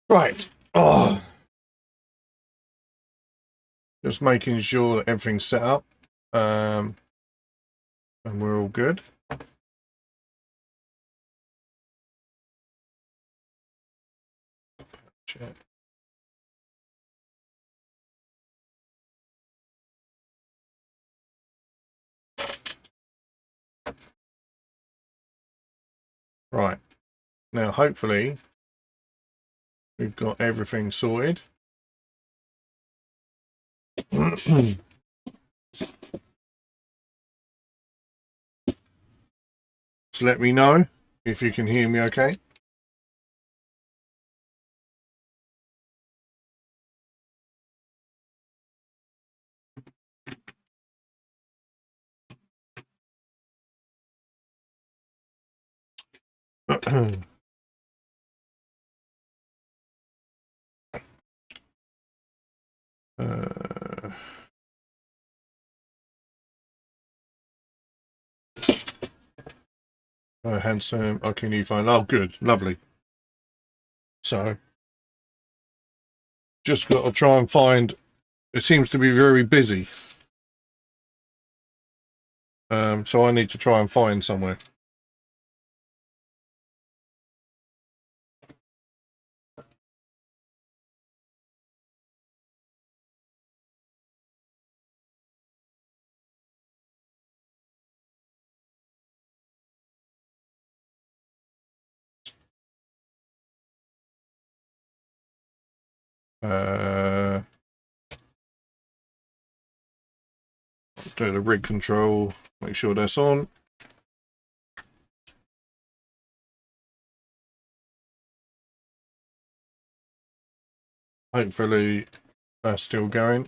Right. Oh, just making sure that everything's set up, and we're all good. Check. Right. Now, hopefully, we've got everything sorted. Just let me know if you can hear me okay. Handsome. Okay, new phone. Oh, good. Lovely. So, just got to try and find. It seems to be very busy. So I need to try and find somewhere. Do the rig control. Make sure that's on. Hopefully that's still going.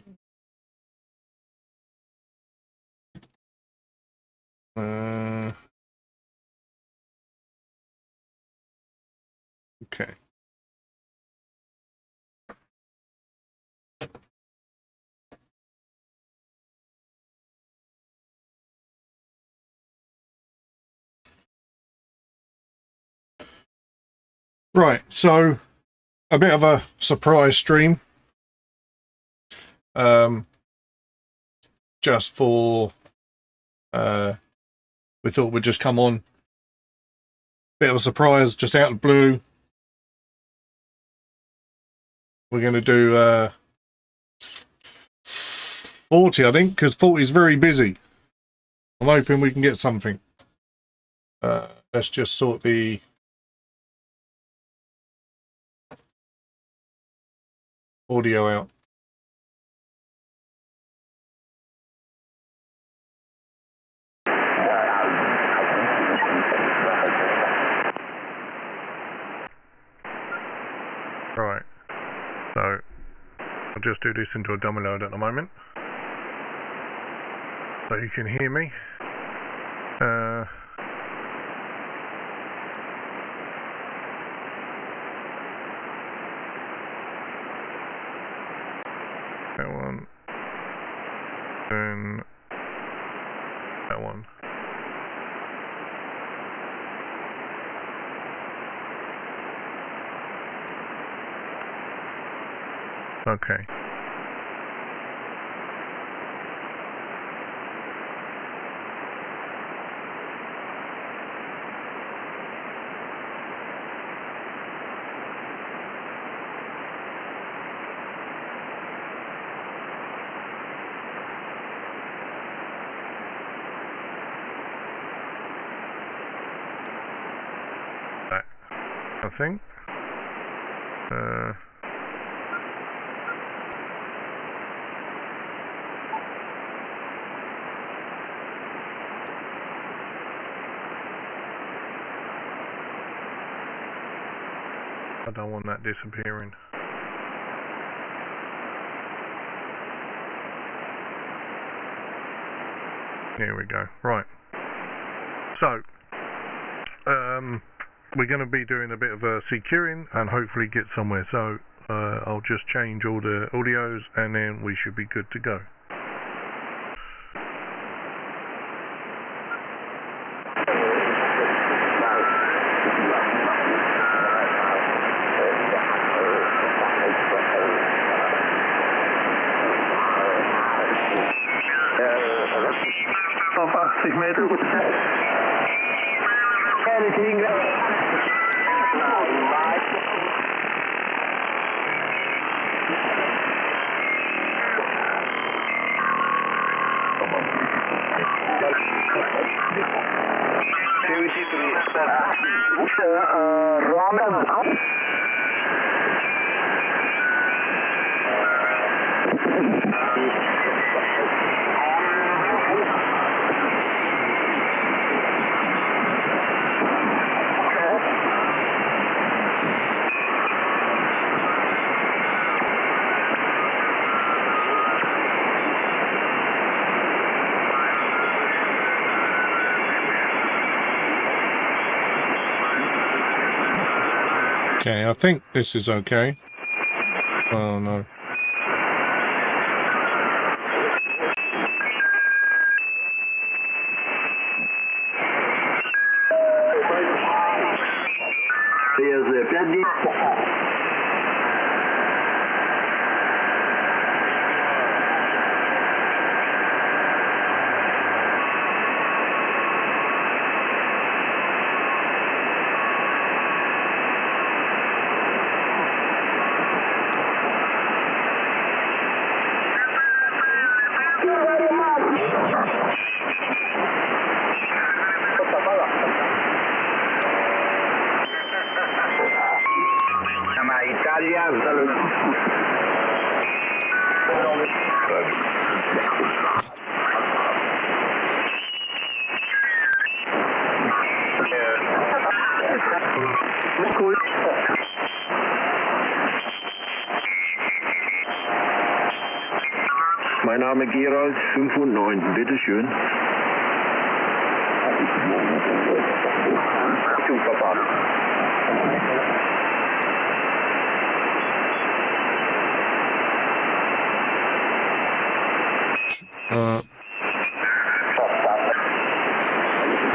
Okay. Right, so a bit of a surprise stream. Just for we thought we'd just come on. Bit of a surprise, just out of the blue. We're going to do 40, I think, because 40 is very busy. I'm hoping we can get something. Let's just sort the audio out. Right, so I'll just do this into a dummy load at the moment, so you can hear me. That one, then that one. Okay. I think. I don't want that disappearing. Here we go. Right. So, we're going to be doing a bit of securing and hopefully get somewhere. So, I'll just change all the audios and then we should be good to go. Okay, I think this is okay. Oh no. Mein Name Gerald, 95, bitteschön.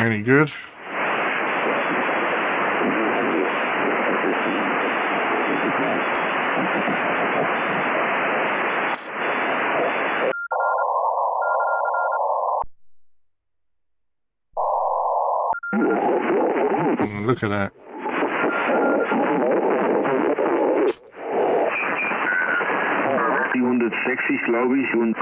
Any good? Look at that. Die 160, glaube ich, und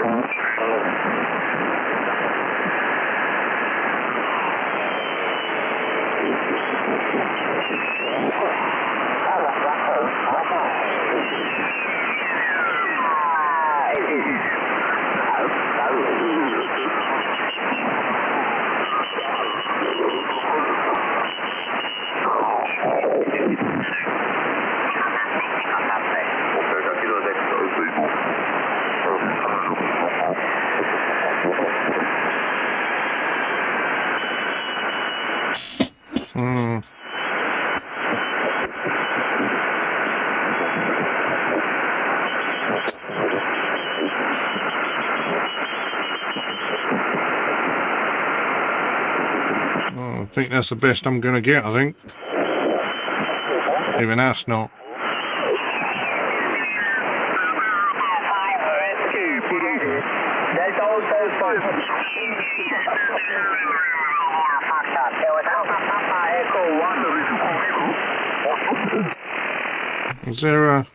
I think that's the best I'm gonna get, I think. Even that's not. Is there a...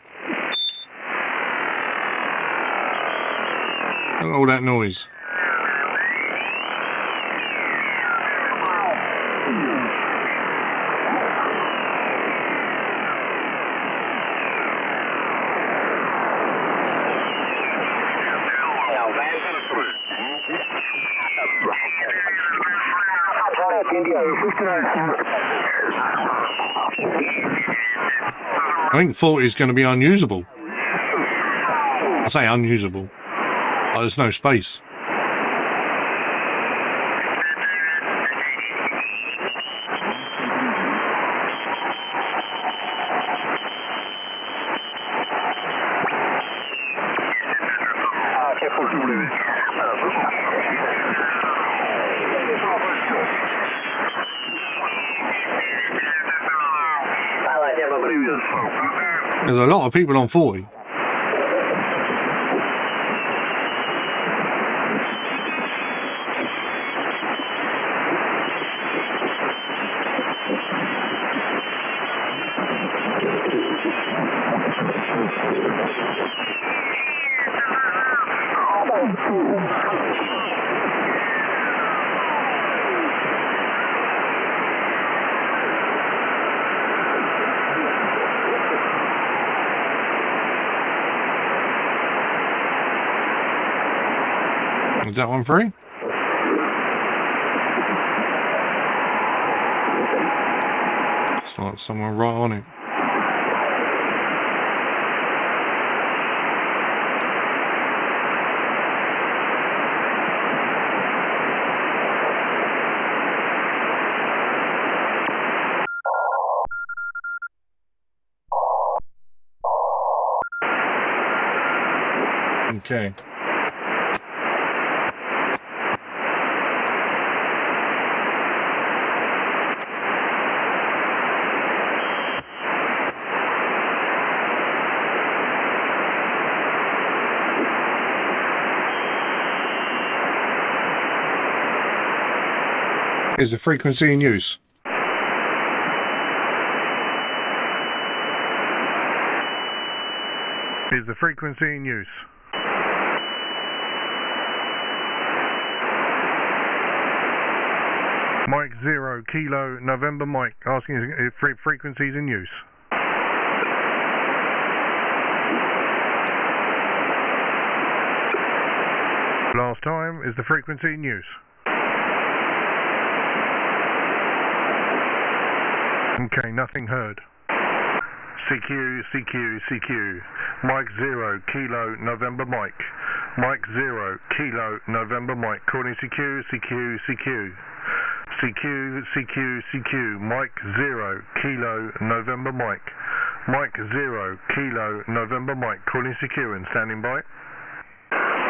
Look at all that noise. I think 40 is going to be unusable. I say unusable. Like there's no space. There's a lot of people on 40. Was that one free? It's like someone right on it. Okay. Is the frequency in use? Is the frequency in use? Mike 0 Kilo November Mike asking if frequencies in use. Last time, is the frequency in use? Okay, nothing heard. CQ, CQ, CQ. Mike 0 Kilo November Mike. Mike 0 Kilo November Mike. Calling CQ, CQ, CQ. CQ, CQ, CQ. Mike 0 Kilo November Mike. Mike 0 Kilo November Mike. Calling CQ and standing by.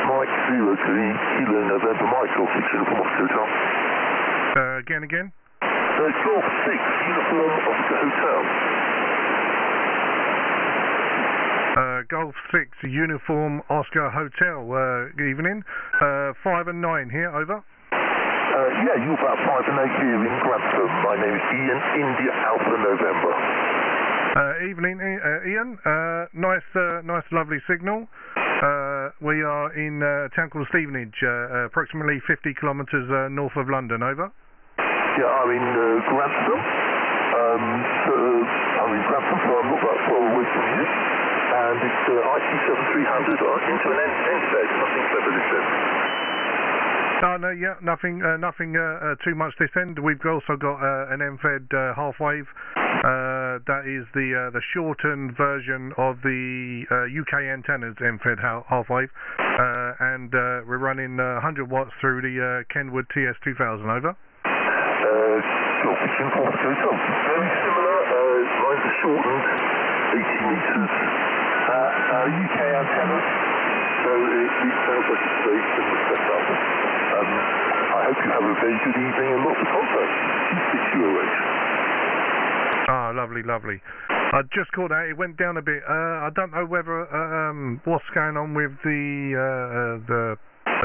Mike 0 Kilo November Mike, Golf 6 Uniform Oscar Hotel. Again? Golf 6 Uniform Oscar Hotel. Golf 6 Uniform Oscar Hotel. Evening. 5 and 9 here, over. Yeah, you've got 5 and 8 here in Grantham. My name is Ian, India Alpha November. Evening, Ian. Nice, lovely signal. We are in a town called Stevenage, approximately 50 kilometres north of London, over. Yeah, I'm in Grantham. I'm in Grantham, so I'm not that far away from you. And it's IT7300 into an NFED, nothing clever this end. No, yeah, nothing too much this end. We've also got an NFED half wave. That is the shortened version of the UK antennas NFED half wave, and we're running 100 watts through the Kenwood TS2000. Over. Very similar. Mine's are shortened, 80 meters. UK antennas. So it sounds like it's very similar setup. I hope you have a very good evening and lots of contact. 6UOH. Ah, lovely. I just caught that. It went down a bit. I don't know whether what's going on with the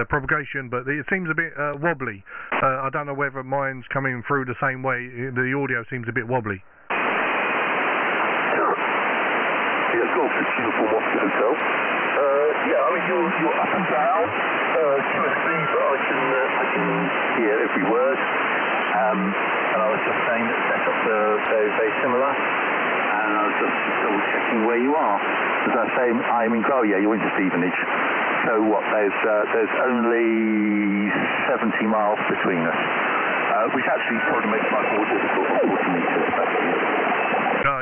propagation, but it seems a bit wobbly. I don't know whether mine's coming through the same way. The audio seems a bit wobbly. Yeah, Golf 6 Uniform Oscar Hotel. Yeah, I mean you're up and down QSB, but I can hear every word. And I was just saying that setups are very similar. And I was just double checking where you are. As I say, I'm in yeah, you're into Stevenage. So what? There's only 70 miles between us, which actually probably makes life more difficult, unfortunately.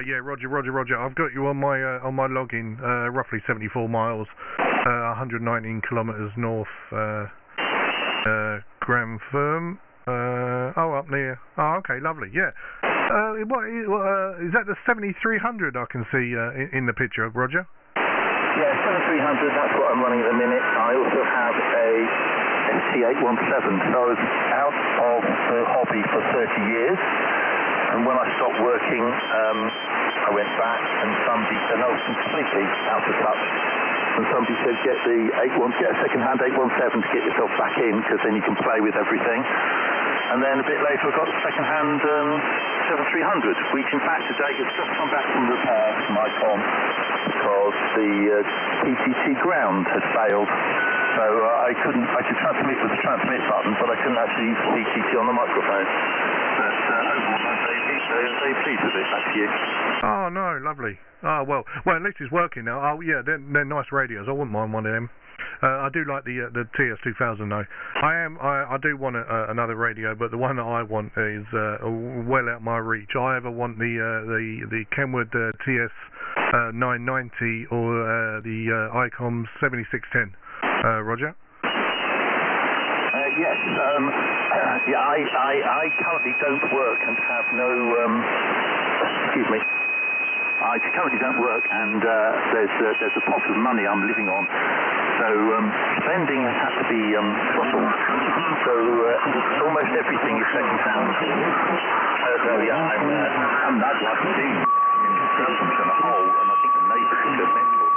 Yeah, Roger. I've got you on my login. Roughly 74 miles, 119 kilometres north, Grantham. Up near. Oh, okay, lovely. Yeah. What is that? The 7300 I can see in the picture, Roger. Yeah, 7300. That's what I'm running at the minute. I also have a ST817. So I was out of the hobby for 30 years. And when I stopped working, I went back and somebody said, no, it's completely out of touch. And somebody said, get a second-hand 817 to get yourself back in, because then you can play with everything. And then a bit later I got the second-hand 7300, which in fact today has just come back from repair, my com, because the PTT ground had failed. So I could transmit with the transmit button, but I couldn't actually use the PTT on the microphone. But overall, very pleased with it. Back to you. Oh no, lovely. Oh well, at least it's working now. Oh yeah, they're nice radios. I wouldn't mind one of them. I do like the TS2000 though. I do want another radio, but the one that I want is well out my reach. I either want the Kenwood TS990 or the ICOM 7610. Roger. Yes. Yeah. I currently don't work and have no. Excuse me. I currently don't work, and there's a pot of money I'm living on, so spending has had to be throttled. So almost everything is second hand. So yeah, I'm not like to see in a hole, and I think the neighbours are mental.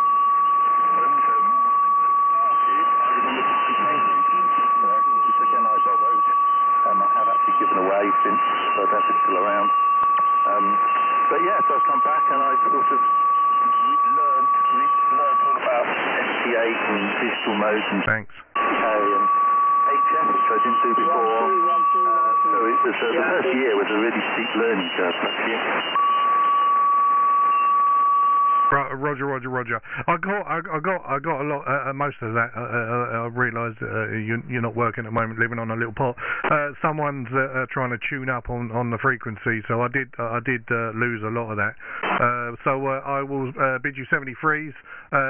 But again, I borrowed. I have actually given away since I don't think it's still around. But yeah, so I've come back and I sort of learned all about ST8 and digital modes and Thanks. and HS, which I didn't do before. So it was the first year was a really steep learning curve. Roger. I got a lot. Most of that. I realised you're not working at the moment, living on a little pot. Someone's trying to tune up on the frequency, so I did lose a lot of that. So I will bid you 73s.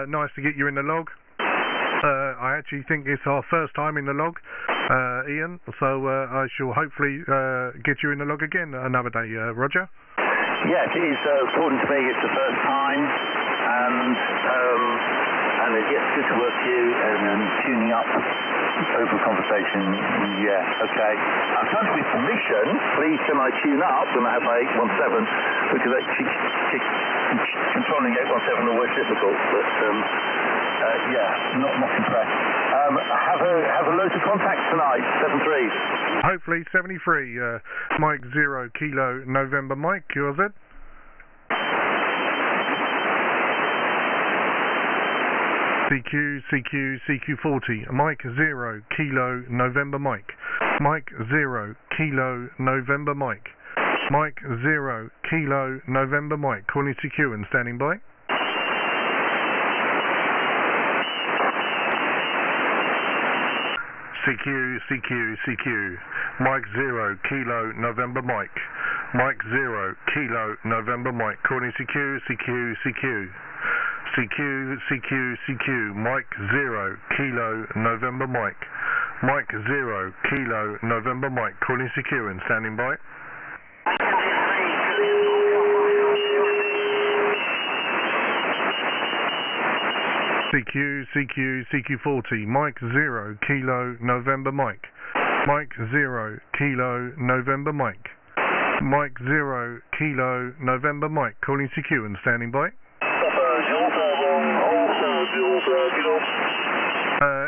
Nice to get you in the log. I actually think it's our first time in the log, Ian. So I shall hopefully get you in the log again another day, Roger. Yes, it is. According to me, it's the first time, and it's good to work with you and tuning up over conversation. Yeah, okay. I'm trying to with permission. Please, can I tune up when I have my 817? Because controlling 817 is always difficult. But yeah, not impressed. Have a load of contacts tonight. 73. Hopefully 73. Mike 0 Kilo November Mike. Yours it? CQ40. Mike 0 Kilo November Mike. Mike 0 Kilo November Mike. Mike 0 Kilo November Mike. Calling CQ and standing by. CQ. Mike 0 Kilo November Mike. Mike 0 Kilo November Mike. Calling CQ. CQ. Mike 0 Kilo November Mike. Mike 0 Kilo November Mike. Calling CQ and standing by. CQ40. Mike 0 Kilo November Mike. Mike 0 Kilo November Mike. Mike 0 Kilo November Mike. Calling CQ and standing by.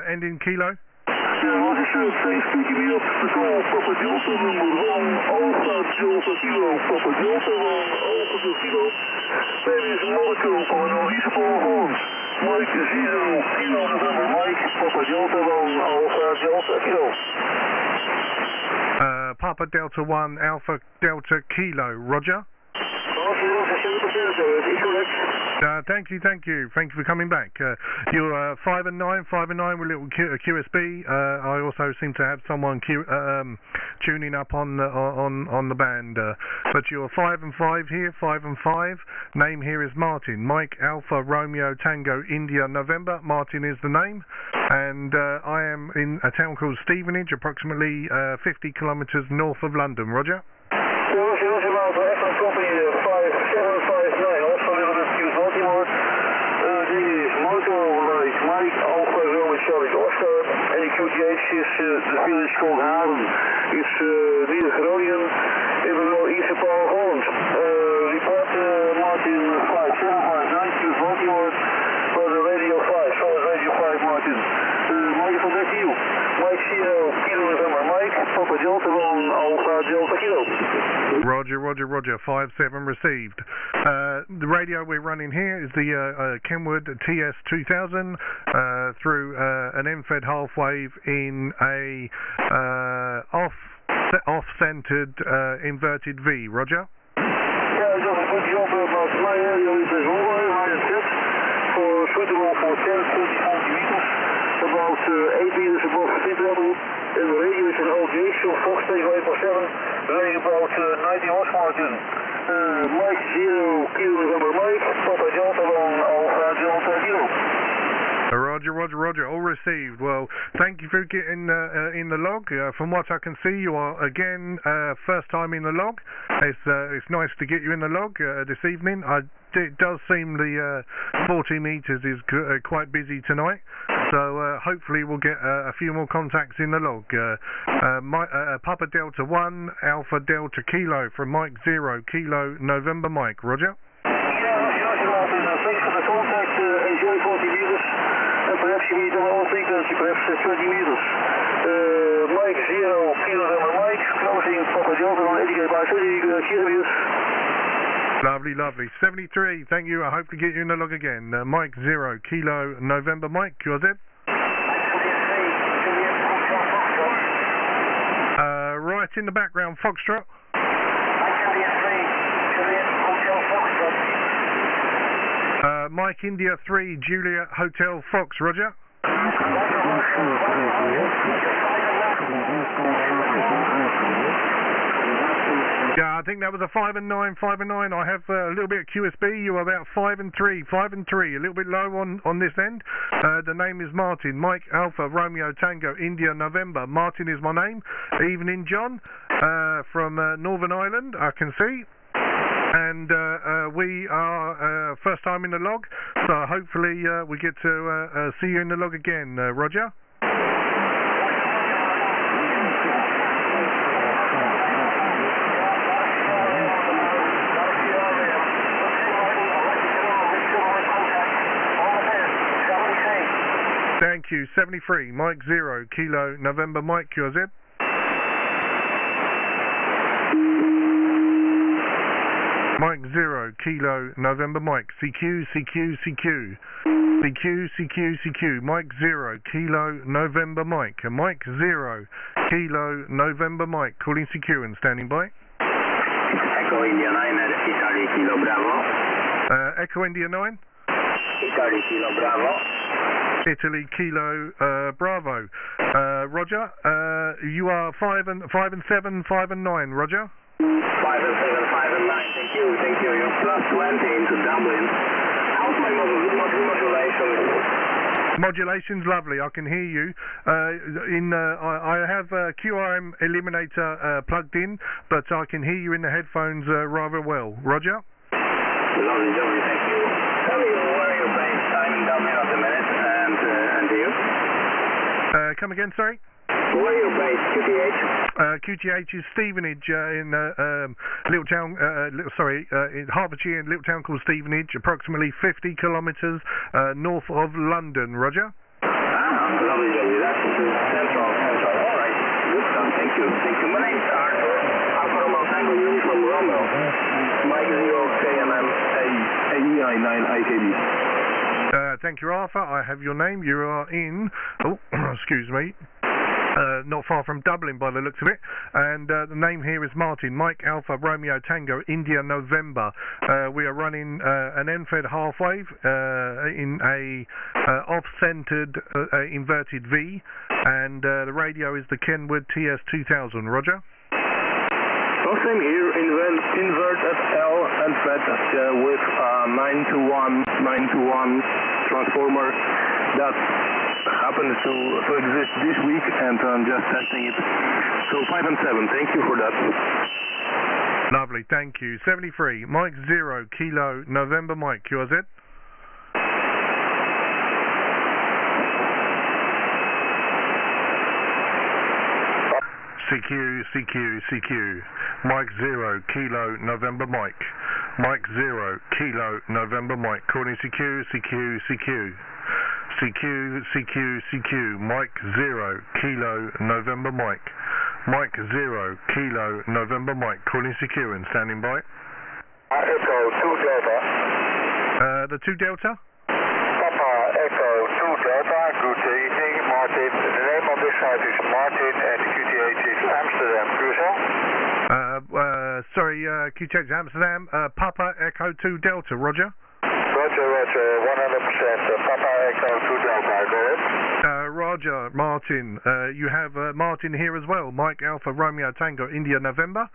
Ending Kilo. Mike 0 Kilo November Mike. Papa Delta 1 Alpha Delta Kilo. Papa Delta 1 Alpha Delta Kilo. Roger. Thank you for coming back. You're 5 and 9 with a little QSB. I also seem to have someone tuning up on the band. But you're 5 and 5 here, 5 and 5. Name here is Martin. Mike Alpha Romeo Tango India November. Martin is the name, and I am in a town called Stevenage, approximately 50 kilometres north of London. Roger. Mike Alpha Romeo Charlie Oscar en de QTH is the village called Haven. Is near Groningen in the northeast of Holland. Report Martin 5759 to Baltimore for the Radio 5. So Radio 5 Martin. Mike van back to you. Mike 0 Kilo November Mike. Papa Delta 1 Alpha Delta Kilo. Roger. 5-7 received. The radio we're running here is the Kenwood TS2000 through an MFED half wave in a off-centered inverted V. Roger. suitable for 10, 40 meters, about 8 meters above the sea level, and the radio is an LG, so Fox Tango 847, running about 90 horse margin. Mike 0, Kilo November Mike, Papa Delta 1, Alpha Delta Kilo. Roger, roger, roger. All received. Well, thank you for getting in the log. From what I can see, you are again first time in the log. It's nice to get you in the log this evening. It does seem the 40 meters is quite busy tonight. So hopefully we'll get a few more contacts in the log. Papa Delta 1, Alpha Delta Kilo from Mike 0, Kilo November Mike. Roger. Thanks for the contact. Enjoy 40 meters. And perhaps you meet on all frequency, perhaps 20 meters. Mike 0, Kilo November Mike, closing Papa Delta on 80 by 30 kilometers. Lovely, lovely. 73, thank you. I hope to get you in the log again. Mike 0, Kilo November Mike, QRZ. Right in the background, Foxtrot. Mike India 3, Juliet Hotel Fox, Roger. Yeah, I think that was a 5 and 9, 5 and 9. I have a little bit of QSB. You are about 5 and 3, 5 and 3. A little bit low on this end. The name is Martin. Mike Alpha Romeo Tango India November. Martin is my name. Evening, John, from Northern Ireland. I can see. And we are first time in the log, so hopefully we get to see you in the log again, Roger. Thank you. 73, Mike 0, Kilo November Mike, QRZ. Mike 0, Kilo November Mike, CQ, CQ, CQ. CQ, CQ, CQ. Mike 0, Kilo November Mike. Mike 0, Kilo November Mike. Calling CQ and standing by. Echo India 9 and Italy Kilo Bravo. Echo India 9. Italy Kilo Bravo. Italy Kilo Bravo. Roger. You are 5 and 7, 5 and 9. Roger. 5 and 7, 5 and 9. Thank you, thank you. You're plus 20 into Dublin. How's my modulation? Modulation's lovely. I can hear you. I have QRM Eliminator plugged in, but I can hear you in the headphones rather well. Roger. Lovely, lovely. Thank you. Tell me where you're based. I'm in Dublin at the minute, and you? Come again, sorry. Where are you based, QTH? QTH is Stevenage in little town, in Hertfordshire, in a little town called Stevenage, approximately 50 kilometres north of London. Roger. Lovely, lovely. That's central. All right. Good stuff. Thank you. Thank you. My name's Arthur. Alpha Romeo Tango Uniform Romeo. Mike 0 KMM AEI 9 IKB. Thank you, Arthur. I have your name. You are in. Oh, excuse me. Not far from Dublin by the looks of it, and the name here is Martin, Mike Alpha Romeo Tango India November. We are running an NFED half wave in a off-centered inverted V, and the radio is the Kenwood TS2000. Roger. Well, same here, invert at L and FED with 9 to 1 transformer that happens to exist this week, and I'm just testing it. So 5 and 7, thank you for that. Lovely, thank you. 73, Mike 0, Kilo November Mike, QRZ. CQ, CQ, CQ. Mike 0, Kilo November Mike. Mike 0, Kilo November Mike. Calling CQ, CQ, CQ. CQ, CQ, CQ. Mike 0, Kilo November Mike. Mike 0, Kilo November Mike. Calling CQ and standing by. Echo 2 Delta. The 2 Delta? Papa Echo 2 Delta. Good evening, Martin. The name of this site is Martin and QTH is Amsterdam. Cruiser? Sorry, QTH Amsterdam. Papa Echo 2 Delta. Roger? Roger, 100%. Papa Roger, Martin. You have Martin here as well. Mike Alpha Romeo Tango India November,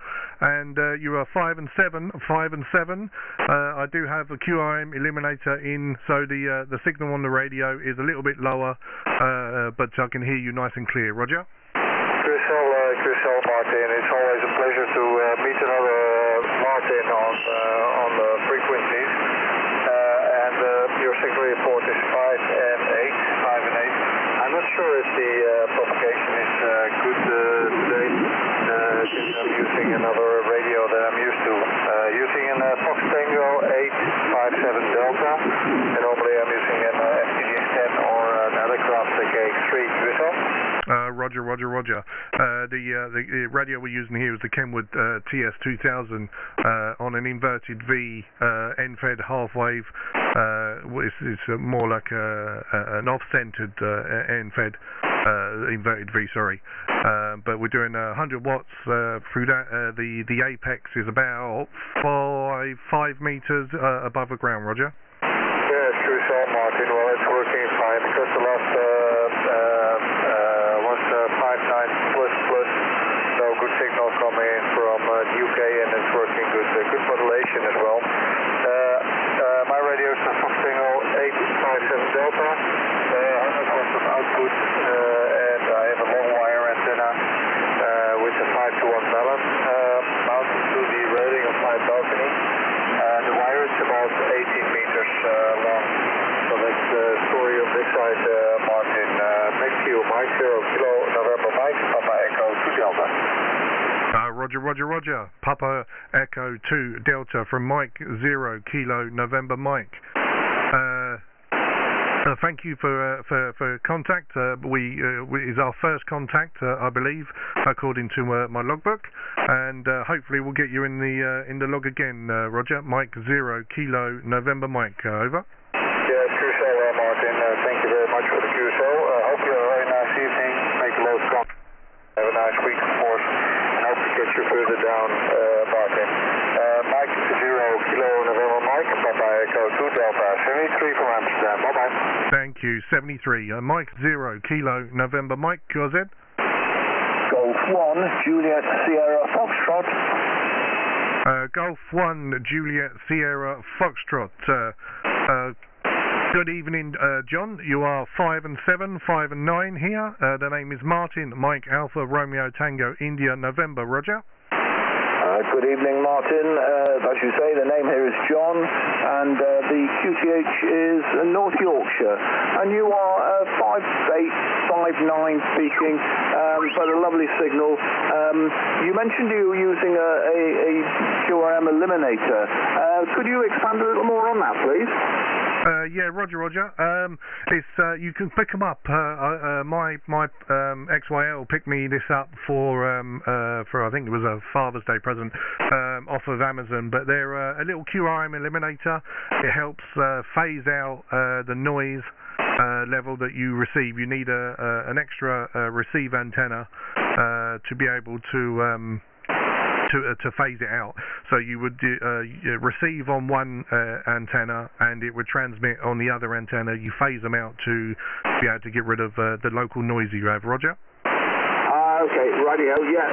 and you are 5 and 7. 5 and 7. I do have a QRM eliminator in, so the signal on the radio is a little bit lower, but I can hear you nice and clear. Roger. Crucial, Martin. It's always a pleasure to meet another Martin on the frequencies. And your signal report is 5 and 8. 5 and 8. I'm not sure if the propagation is good today, since I'm using another radio that I'm used to. Using a Fox Tango 857 Delta, and normally I'm using an FTDX10 or an Elecraft KX3. Crucial. Roger. The radio we're using here is the Kenwood TS2000 on an inverted V end-fed half-wave. It's more like an off-centered end-fed inverted V, sorry. But we're doing 100 watts through that. The apex is about 5 meters above the ground, Roger. Yeah, it's true, so Martin. Well, it's working fine because the last was 59 plus, so good signal coming in from the UK, and it's working good. Good modulation as well. My radio is a Fox Tango 857 Delta, 100 watts of output, and I have a long wire antenna with a 5-to-1 balance mounted to the railing of my balcony. The wire is about 18 meters long. So that's the story of this side, Martin. Back to you, Mike 0 Kilo November Mike, Papa Echo 2 Delta. Roger. Papa Echo 2 Delta from Mike 0 Kilo November Mike. Thank you for contact. Is our first contact, I believe, according to my logbook, and hopefully we'll get you in the log again, Roger. Mike 0 Kilo November Mike. Over. Yes, Crusoe, Martin. Thank you very much for the Crusoe. Hope you have a very nice evening. Make a load of contact. Have a nice week, of course, and hope to get you further down, Martin. Mike 0 Kilo November Mike, Papa Echo 2 Delta, 73 from Amsterdam. Bye-bye. Thank you, 73. Mike 0 Kilo November Mike, QRZ. Golf 1, Juliet Sierra Foxtrot. Golf 1, Juliet Sierra Foxtrot. Good evening, John. You are 5 and 7, 5 and 9 here. The name is Martin, Mike Alpha Romeo Tango India November. Roger. Good evening, Martin. As you say, the name here is John, and the QTH is North Yorkshire. And you are 5'8", 5'9", speaking, but a lovely signal. You mentioned you were using a QRM eliminator. Could you expand a little more on that, please? Yeah, Roger. It's you can pick them up. My XYL picked me this up for I think it was a Father's Day present off of Amazon. But they're a little QRM eliminator. It helps phase out the noise level that you receive. You need an extra receive antenna to be able to phase it out. So you would receive on one antenna and it would transmit on the other antenna. You phase them out to be able to get rid of the local noise you have. Roger? Okay, radio, yeah,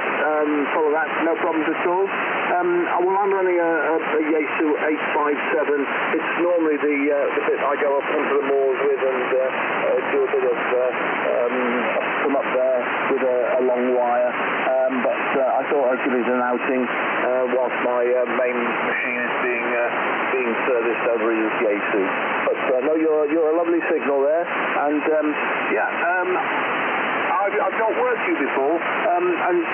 follow that, no problems at all. Well, I'm running a Yaesu 857. It's normally the bit I go up onto the moors with and do a bit of come up there with a long wire. But I thought I'd give it an outing whilst my main machine is being serviced over in Yaesu. But no, you're a lovely signal there, and I've not worked you before, and I've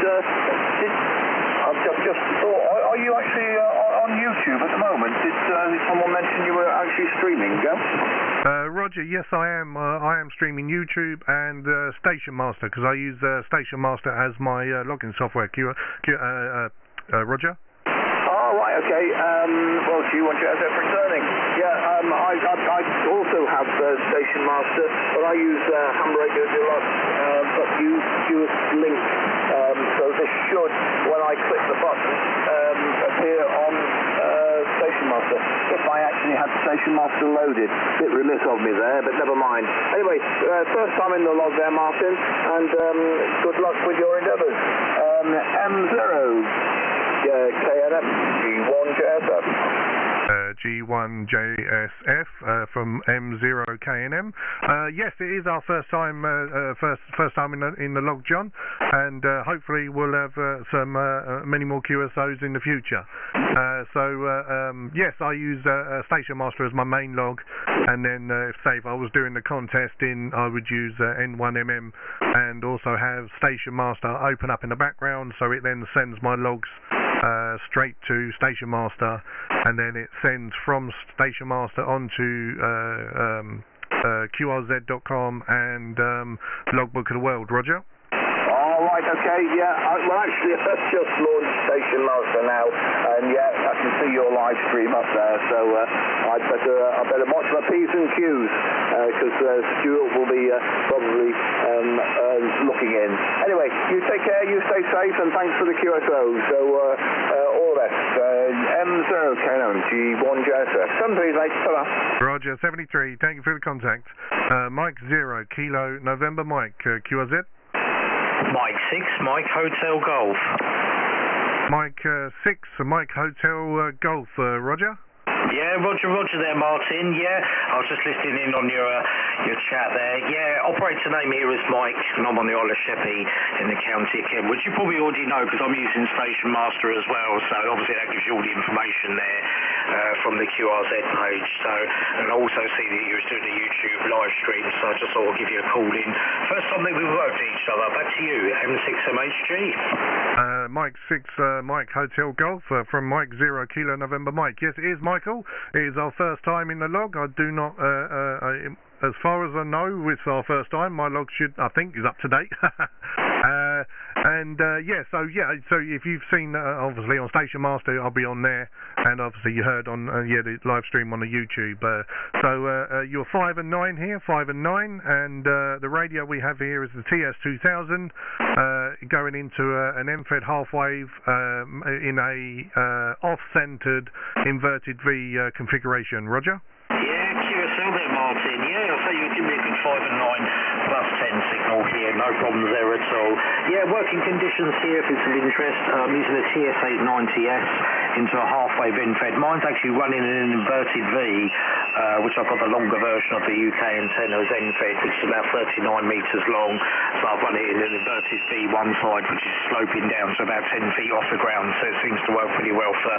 just thought, are you actually on YouTube at the moment? Did someone mention you were actually streaming, Joe? Roger, yes I am. I am streaming YouTube and Station Master, because I use Station Master as my login software. Roger? Oh, right, okay. Well, do you want your asset returning? Yeah, I also have Station Master, but I use Ham Radio Deluxe, but use Link. So this should, when I click the button, appear on Station Master. If I actually had Station Station Master loaded. Bit remiss of me there, but never mind. Anyway, first time in the log there, Martin, and good luck with your endeavours. M0 KNM G1 JSF. G1JSF from M0KNM. Yes, it is our first time in the log, John, and hopefully we'll have many more QSOs in the future. Yes, I use Station Master as my main log, and then if I was doing the contest I would use N1MM and also have Station Master open up in the background, so it then sends my logs straight to Station Master, and then it sends from Station Master onto QRZ.com and Logbook of the World. Roger? All right, okay, yeah. Well, actually, I've just launched Station Master now, and yeah, I can see your live stream up there, so I better watch my P's and Q's, because Stuart will be probably looking in. Anyway, you take care, you stay safe, and thanks for the QSO. So, all the best. M0 Canon G1 JSF. 73, mate. Ta-da. Roger, 73. Thank you for the contact. Mike 0, Kilo, November Mike, QRZ. Mike 6, Mike Hotel Golf. Mike 6, Mike Hotel Golf, Roger? Yeah, Roger there, Martin. Yeah, I was just listening in on your chat there. Yeah, operator name here is Mike, and I'm on the Isle of Sheppey in the county of Kent, which you probably already know because I'm using Station Master as well, so obviously that gives you all the information there from the QRZ page. So, and I also see that you were doing a YouTube live stream, so I just thought I'd give you a call in. First time that we've worked each other. Back to you, M6MHG. Mike 6, Mike Hotel Golf from Mike 0, Kilo, November Mike. Yes, it is Michael. It is our first time in the log. I do not, as far as I know, it's our first time. My log I think, is up to date. So if you've seen, obviously on Station Master, I'll be on there, and obviously you heard on the live stream on the YouTube. You're 5 and 9 here, 5 and 9, and the radio we have here is the TS2000, going into an MFED half wave in a off-centered inverted V configuration. Roger? Yeah, QSL there, Martin. Yeah, I'll say you give me a good 5 and 9 plus 10 signal here, no problems there at all. Yeah, working conditions here if it's of interest. I'm using a TS890S into a half-wave infed. Mine's actually running in an inverted V, which I've got the longer version of the UK antenna as NFED, which is about 39 metres long. So I've run it in an inverted V one side, which is sloping down to about 10 feet off the ground, so it seems to work pretty well for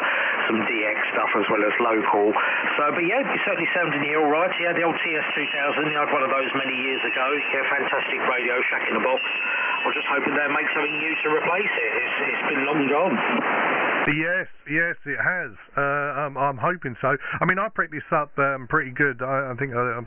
some DX stuff as well as local. So, but yeah, you're certainly sounding here all right. Yeah, the old TS2000, I had one of those many years ago. Yeah, fantastic radio, shack in a box. I was just hoping they'd make something new to replace it. It's been long gone. Yes, it has. I'm hoping so. I mean, I picked this up pretty good. I think a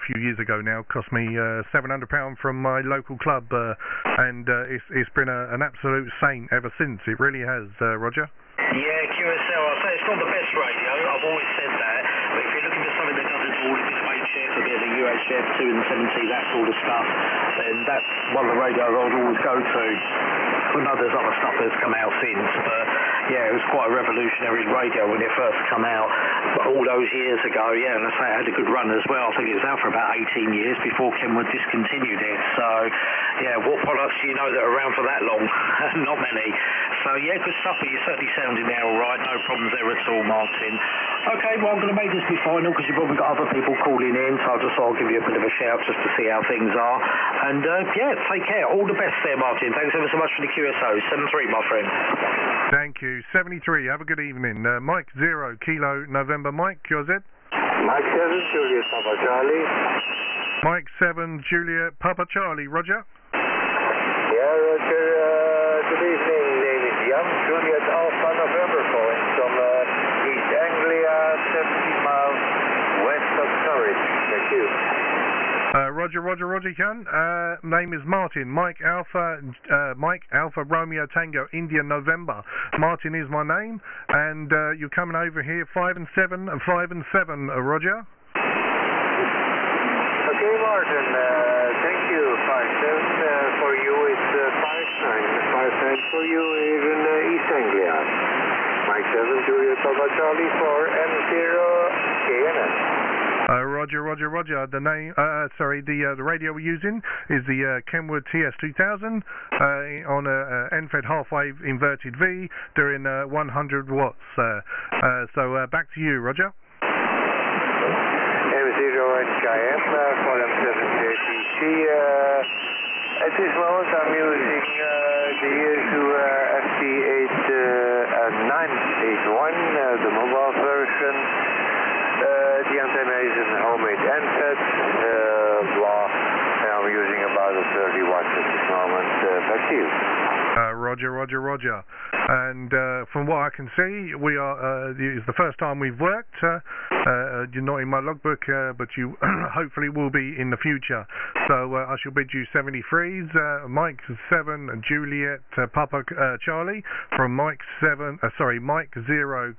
few years ago now. It cost me £700 from my local club, and it's been an absolute saint ever since. It really has, Roger. Yeah, QSL, I'll say it's not the best radio. I've always said that. But if you're looking for something that does it all, a bit of HF, a bit of the UHF, 2 and 70, that sort of stuff, then that's one of the radios I'd always go to. I know there's other stuff that's come out since, but yeah, it was quite a revolutionary radio when it first come out all those years ago. Yeah, and I say it had a good run as well. I think it was out for about 18 years before Kenwood discontinued it. So yeah, what products do you know that are around for that long? Not many. So yeah, good stuff, but you're certainly sounding there all right. No problems there at all, Martin. Okay, well, I'm going to make this my final because you've probably got other people calling in, so I just thought I'll give you a bit of a shout just to see how things are. And yeah, take care. All the best there, Martin. Thanks ever so much for the QSO. 7-3, my friend. Thank you. 73. Have a good evening. Mike 0, Kilo, November Mike, QRZ. Mike 7, Juliet Papa Charlie. Mike 7, Juliet Papa Charlie. Roger. Yeah, Roger. Good evening, ladies and gentlemen. Juliet Alpha November calling from East Anglia, 70 miles west of Norwich. Thank you. Roger, Jan. Name is Martin. Mike Alpha Romeo Tango India November. Martin is my name, and you're coming over here 5 and 7 and 5 and 7. Roger. Okay, Martin. Thank you. 5-7 for you. It's 5-9. 5-9 for you here in East Anglia. Mike 7, Juliet Papa Charlie for M0 KNS. Roger, Roger, Roger. The name, the radio we're using is the Kenwood TS2000 on a NFED half-wave inverted V doing 100 watts. So back to you, Roger. M0HKM for M7JTC. At this moment I'm using the Yaesu FT981, the mobile version. The antenna is a homemade NFED. I'm using about 30 watts at this moment. Back to you. Roger, Roger, Roger. And from what I can see, we are. It's the first time we've worked. You're not in my logbook, but you hopefully will be in the future. So I shall bid you 73s. Mike 7 Juliet Papa Charlie from Mike 0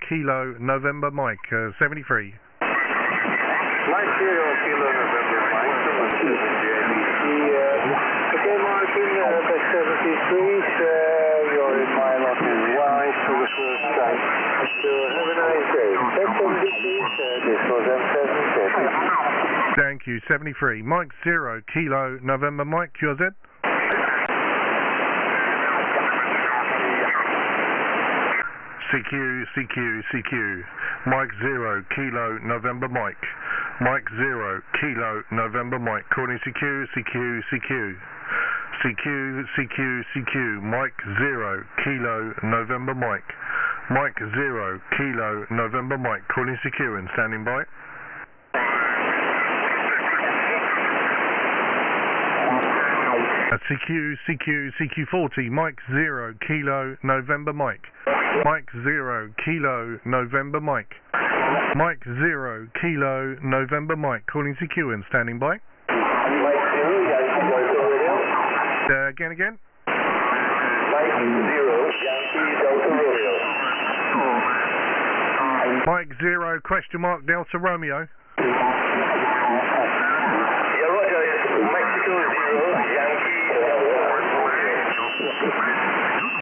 Kilo November Mike 73. Mike 0 Kilo November Mike from 7JTC. Okay, Martin, back 73s. You're in my lot as well for the first time. So have a nice day. Back 73s. This was M7. Thank you. 73. Mike 0 Kilo November Mike. Yours it? CQ. Mike 0 Kilo November Mike. Mike 0 Kilo November Mike. Calling CQ. Mike 0 Kilo November Mike. Mike 0 Kilo November Mike. Calling CQ and standing by. CQ40. Mike 0 Kilo November Mike. Mike 0 Kilo November Mike. Mike 0 Kilo November Mike. Calling CQ and standing by. Again. Mike 0 Yankee Delta Romeo. Mike 0 question mark Delta Romeo. Yeah, Roger, it's Mexico 0 Yankee Delta.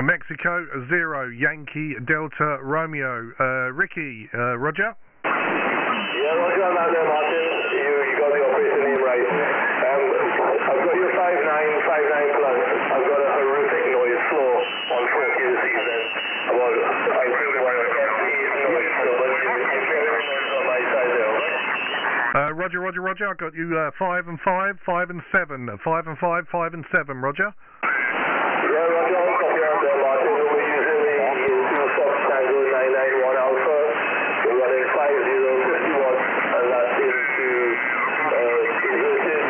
Mexico 0 Yankee Delta Romeo. Ricky, Roger. Yeah, Roger, I'm out there, Martin. You got the operator name right. I've got your 59 plus. I've got a horrific noise floor on 40 this evening. Well, I think one of FT is noise, so but it's very noise on my side there, right? Roger. I got you 5 and 5, 5 and 7. 5 and 5, 5 and 7. Roger. Yeah, Roger, I'll copy on there, Martin. We're using the 2 Fox Tango 991 Alpha. We're running 50 watts, and that's into inverted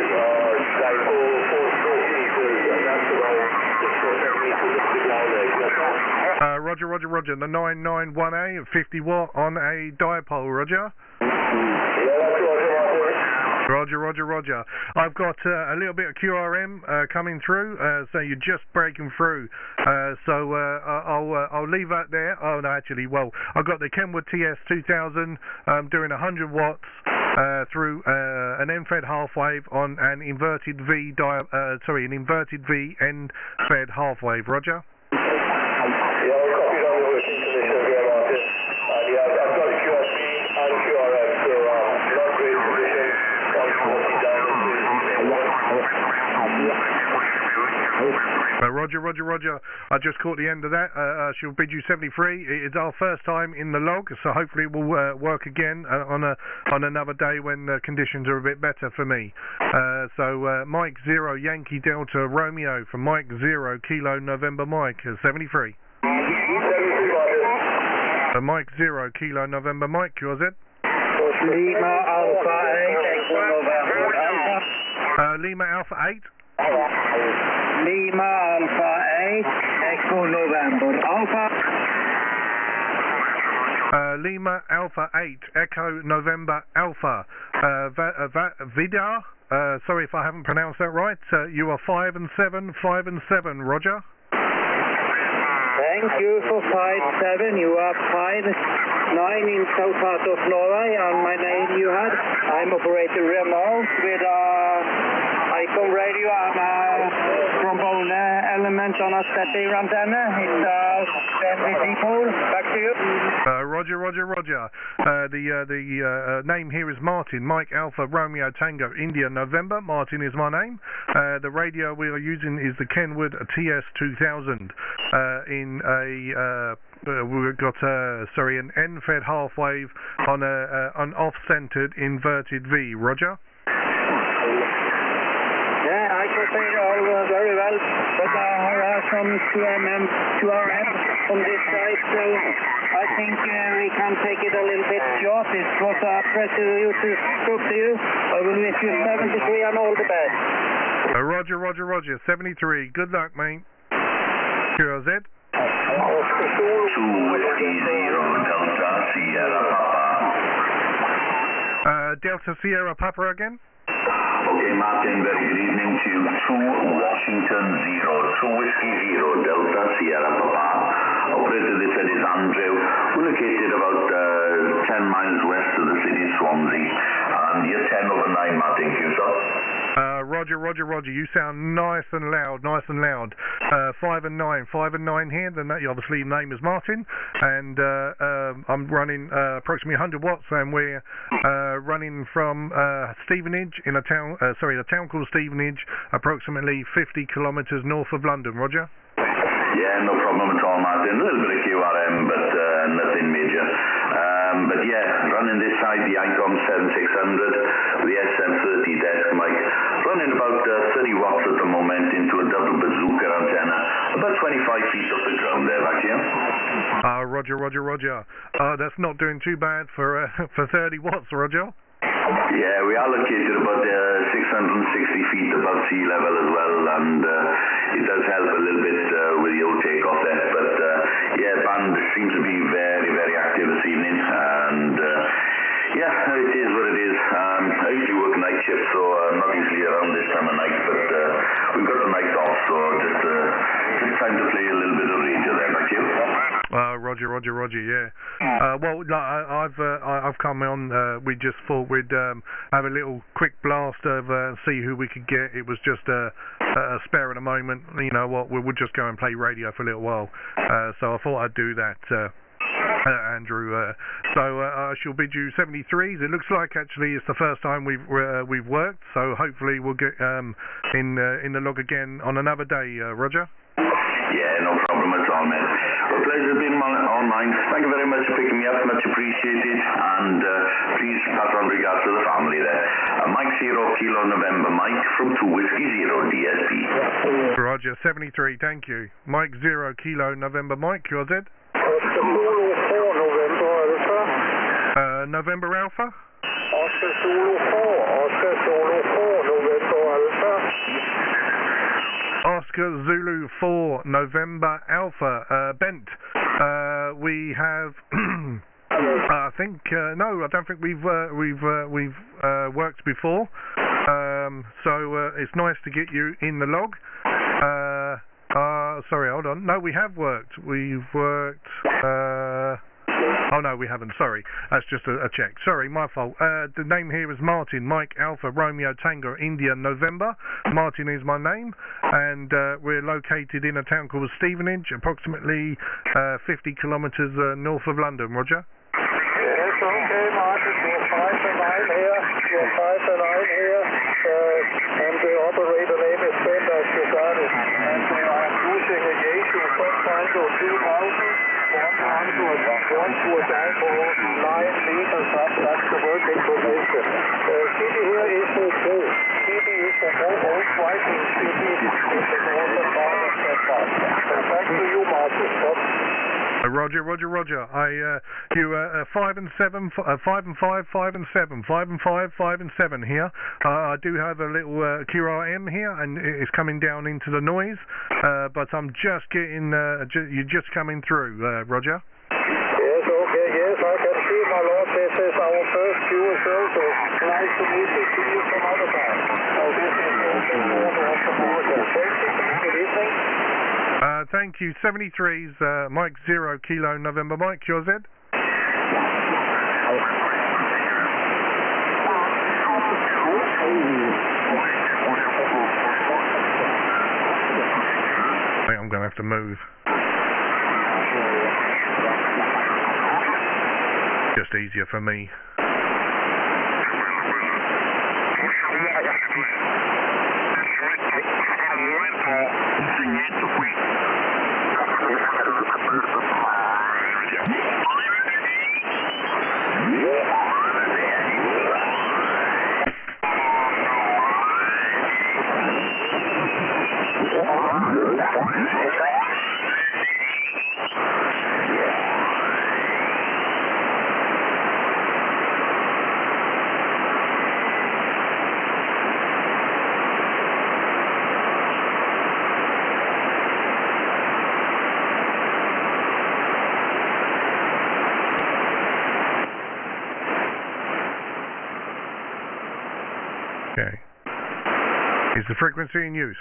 dipole 4 meters, and that's about 6 or 7 meters up the ground there. Roger. The 991A of 50 watt on a dipole, Roger. Yeah, that's Roger. I've got a little bit of QRM coming through, so you're just breaking through. So I'll leave that there. Oh no, actually, well, I've got the Kenwood TS2000 doing 100 watts through an NFED half wave on an inverted V NFED half wave. Roger. Yeah, I'll copy it on the working conditions here, Martin. Yeah, I've got a QSB and QRM, so not great condition. Roger. I just caught the end of that. She'll bid you 73. It's our first time in the log, so hopefully we'll work again on another day when conditions are a bit better for me. So Mike 0 Yankee Delta Romeo from Mike 0 Kilo November Mike 73. Mike 0 Kilo November Mike, yours it? Lima Alpha 8 Echo November Alpha. Lima Alpha 8. Lima Alpha 8 Echo November Alpha. Lima Alpha 8 Echo November Alpha. Vidar. Sorry if I haven't pronounced that right. You are 5 and 7. Roger. Thank you for 5-7. You are 5-9 in south part of Norway, and my name you had. I'm operator remote with ICOM radio and a trombone element on a static antenna. It's 20 people. Back to you. Roger, Roger, Roger. The name here is Martin. Mike Alpha Romeo Tango India November. Martin is my name. The radio we are using is the Kenwood TS2000 in a we've got an N-fed half wave on an off-centered inverted V. Roger. Yeah, I can say it all very well, but there are some 2RM on this side, so I think we can take it a little bit short. It was a pleasure to talk to you. I will wish you 73 and all the best. Roger, Roger, Roger. 73. Good luck, mate. QRZ. Oscar Zulu 2 Whiskey Zero Delta Sierra Papa. Delta Sierra Papa again. Okay, Martin, very good evening to you. 2 Washington 0, 2 Whiskey Zero Delta Sierra Papa. Operator, this is Andrew. We're located about 10 miles west of the city of Swansea. And you're 10 over 9, Martin, Q, sir. Roger, Roger, Roger. You sound nice and loud, nice and loud. 5 and 9 here. Then obviously name is Martin, and I'm running approximately 100 watts, and we're running from Stevenage in a town called Stevenage, approximately 50 kilometres north of London. Roger. Yeah, no problem at all, Martin. A little bit of QRM, but nothing major. But yeah, running this side, the ICOM 7600, the SM30 desk mic, running about 30 watts at the moment into a double bazooka antenna, about 25 feet off the ground there, back here. Roger, Roger, Roger. That's not doing too bad for 30 watts, Roger. Yeah, we are located about 660 feet above sea level as well, and it does help a little bit with the old takeoff there. But yeah, band seems to be very, very active this evening, and yeah, it is what it is. I usually work night shift, so I'm not usually around this time of night, but we've got the night off, so just time to play a little bit of radio there, back to you. Roger, Roger, Roger. Yeah. Well, I've come on. We just thought we'd have a little quick blast of see who we could get. It was just a spare at the moment. You know what? We would just go and play radio for a little while. So I thought I'd do that. Andrew, so I shall bid you 73s. It looks like actually it's the first time we've worked, so hopefully we'll get in the log again on another day. Roger. Yeah, no problem at all, mate. Well, pleasure being online. Thank you very much for picking me up, much appreciated, and please pass on regards to the family there. Mike 0 Kilo November Mike from 2 Whiskey 0 DSP. Roger, 73, thank you. Mike 0 Kilo November Mike, yours Ed? Oscar Zulu 4 November Alpha. November Alpha? Oscar Zulu 4, Oscar Zulu 4 November Alpha. Oscar Zulu 4 November Alpha. Bent, we have I think no, I don't think we've worked before. So it's nice to get you in the log. Sorry, hold on. No, we have worked. We've worked. Oh no, we haven't. Sorry, that's just a check. Sorry, my fault. The name here is Martin. Mike Alpha Romeo Tango India November. Martin is my name, and we're located in a town called Stevenage, approximately 50 kilometres north of London. Roger. Yes, okay, Martin. We're 5 and 9 here. We're 5 and 9 here, and the operator name is Ben, as you got it. And we are using a Yaesu 2000. 100 dipole, 9 meters up, that's the working position. City here is Mo. City is the most striking city in the northern part of that part. Back to you, Martin. Roger, Roger, Roger. You 5 and 7, 5 and 5, 5 and 7, 5 and 5, 5 and 7 here. I do have a little QRM here, and it's coming down into the noise. But I'm just getting. You're just coming through, Roger. Yes, okay, yes, I can see, my lord. This is our first QSL, so nice to meet you. See you some other time. So this is the order of the border. Good evening. Thank you. 73s, Mike 0 Kilo November Mike, yours Ed? I think I'm going to have to move. just easier for me. Okay. Is the frequency in use?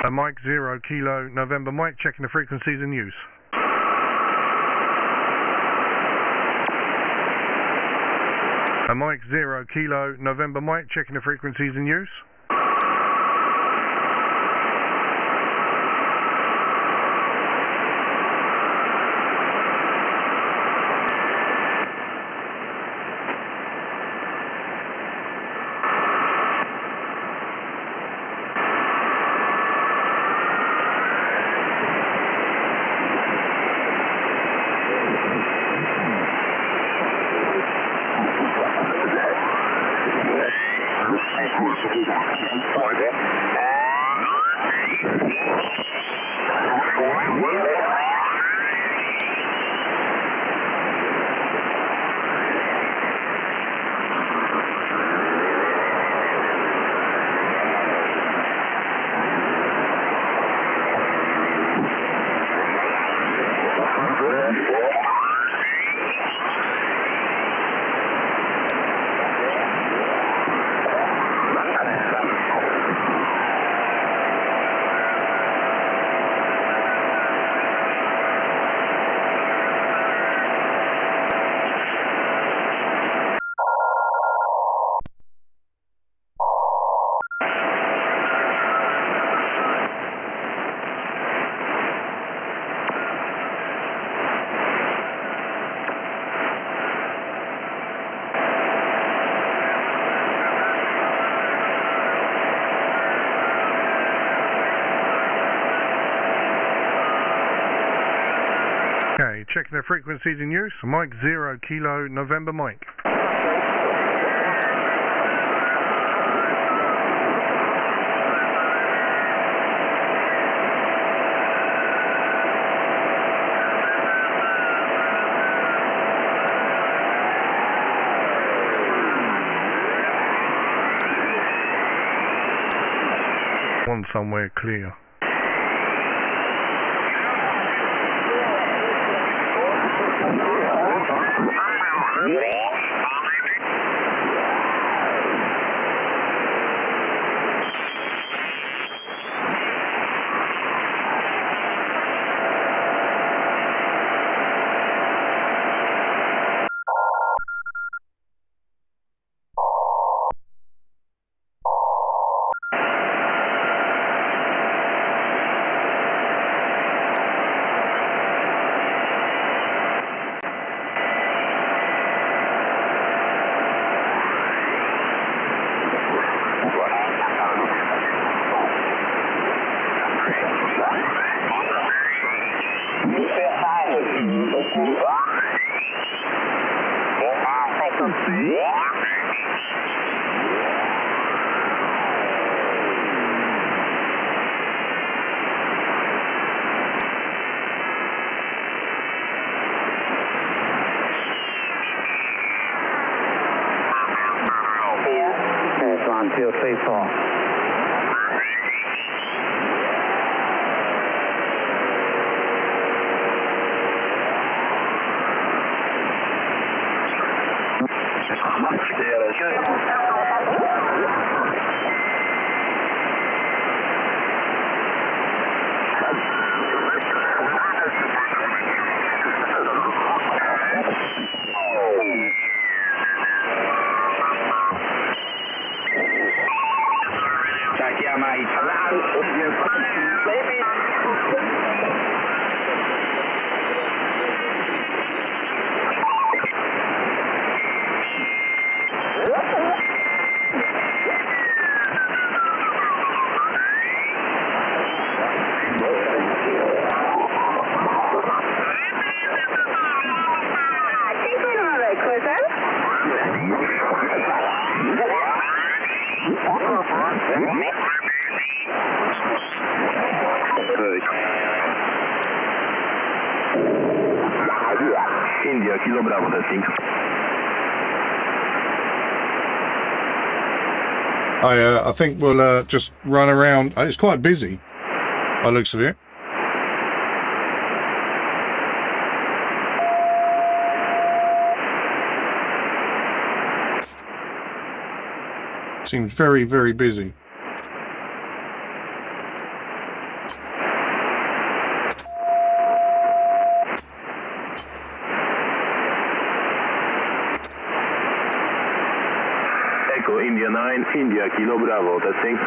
A Mike 0 Kilo November Mike, checking the frequencies in use. A Mike 0 Kilo November Mike, checking the frequencies in use. Okay, checking the frequencies in use. Mike 0 Kilo November Mike. One somewhere clear. India, Kilo Bravo testing. I think we'll just run around. It's quite busy by the looks of it. Seems very, very busy. Echo India 9, India, Kilo Bravo, testing.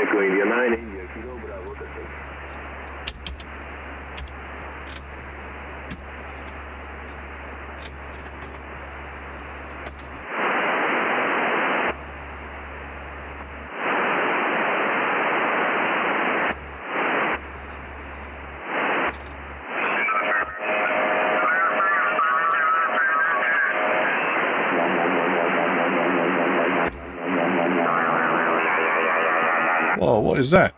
Echo India 9, India, Kilo Bravo, testing. Whoa, what is that?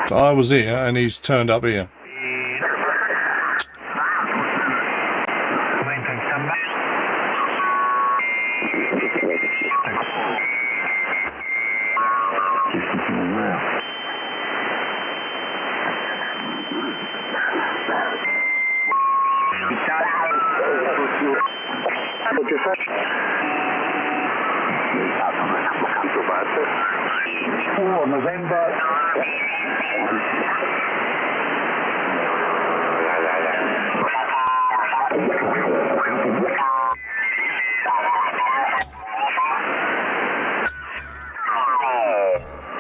So I was here and he's turned up here.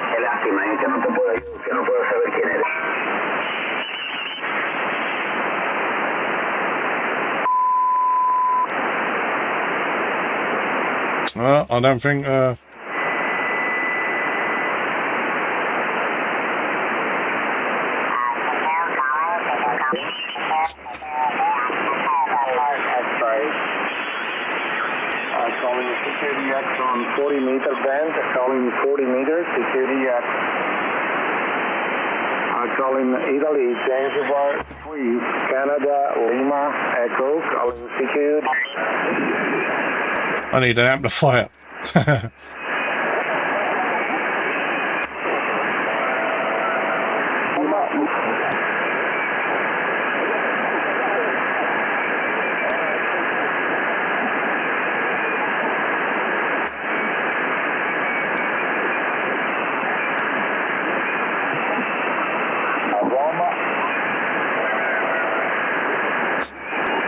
Qué lástima, que no te puedo ayudar, que no puedo saber quién eres. Well, I don't think Calling security X on 40-meter band, calling 40 meters, security X. Calling Italy, Zanzibar 3, Canada, Lima, Echo, calling security. I need an amplifier.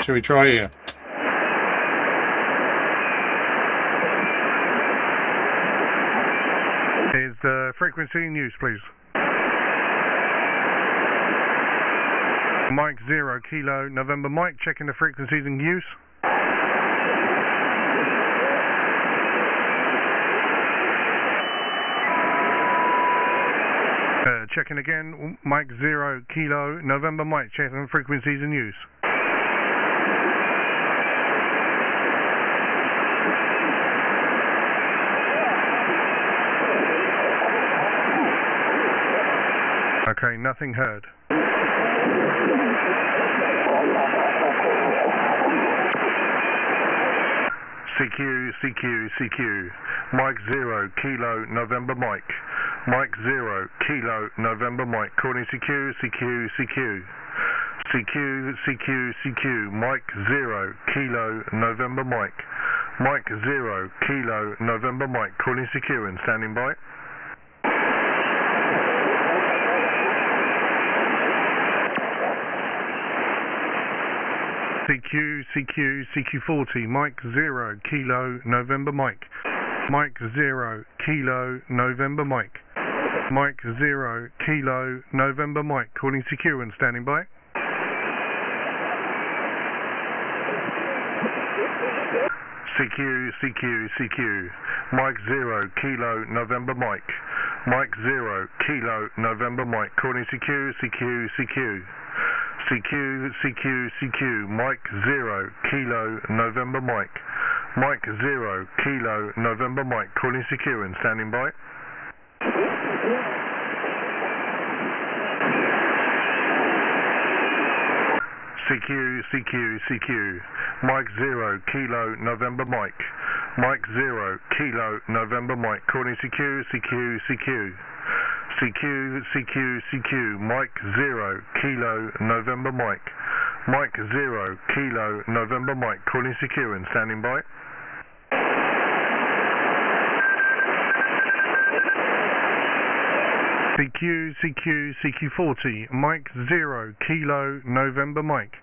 Shall we try here? Is the frequency in use, please? Mike 0, Kilo, November Mike, checking the frequencies in use. Checking again, Mike 0, Kilo, November Mike, checking the frequencies in use. Okay, nothing heard. CQ, Mike 0, Kilo, November Mike. Mike 0, Kilo, November Mike. Calling CQ, Mike 0, Kilo, November Mike. Mike 0, Kilo, November Mike. Calling CQ and standing by. CQ, CQ, CQ40, Mike 0, Kilo, November Mike. Mike 0, Kilo, November Mike. Mike 0, Kilo, November Mike, calling CQ and standing by. CQ, CQ, CQ, Mike 0, Kilo, November Mike. Mike 0, Kilo, November Mike, calling CQ, CQ, CQ. CQ, CQ, CQ, Mike 0, Kilo, November Mike. Mike 0, Kilo, November Mike, calling CQ and standing by. CQ, CQ, CQ, Mike 0, Kilo, November Mike. Mike 0, Kilo, November Mike, calling CQ, CQ, CQ. CQ, CQ, CQ, Mike 0, Kilo, November Mike. Mike 0, Kilo, November Mike, calling CQ and standing by. CQ, CQ, CQ40, Mike 0, Kilo, November Mike.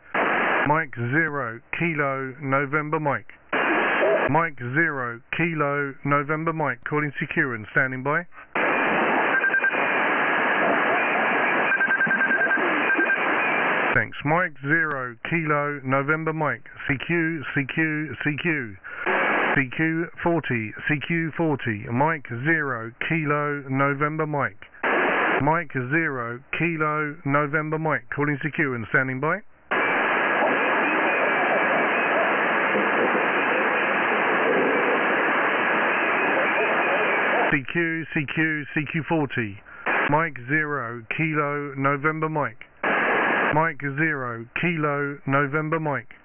Mike 0, Kilo, November Mike. Mike 0, Kilo, November Mike, calling CQ and standing by. Thanks. Mike 0, Kilo, November Mike. CQ, CQ, CQ. CQ40, CQ40, Mike 0, Kilo, November Mike. Mike 0, Kilo, November Mike, calling CQ and standing by. CQ, CQ, CQ40, Mike 0, Kilo, November Mike. Mike 0, Kilo, November Mike.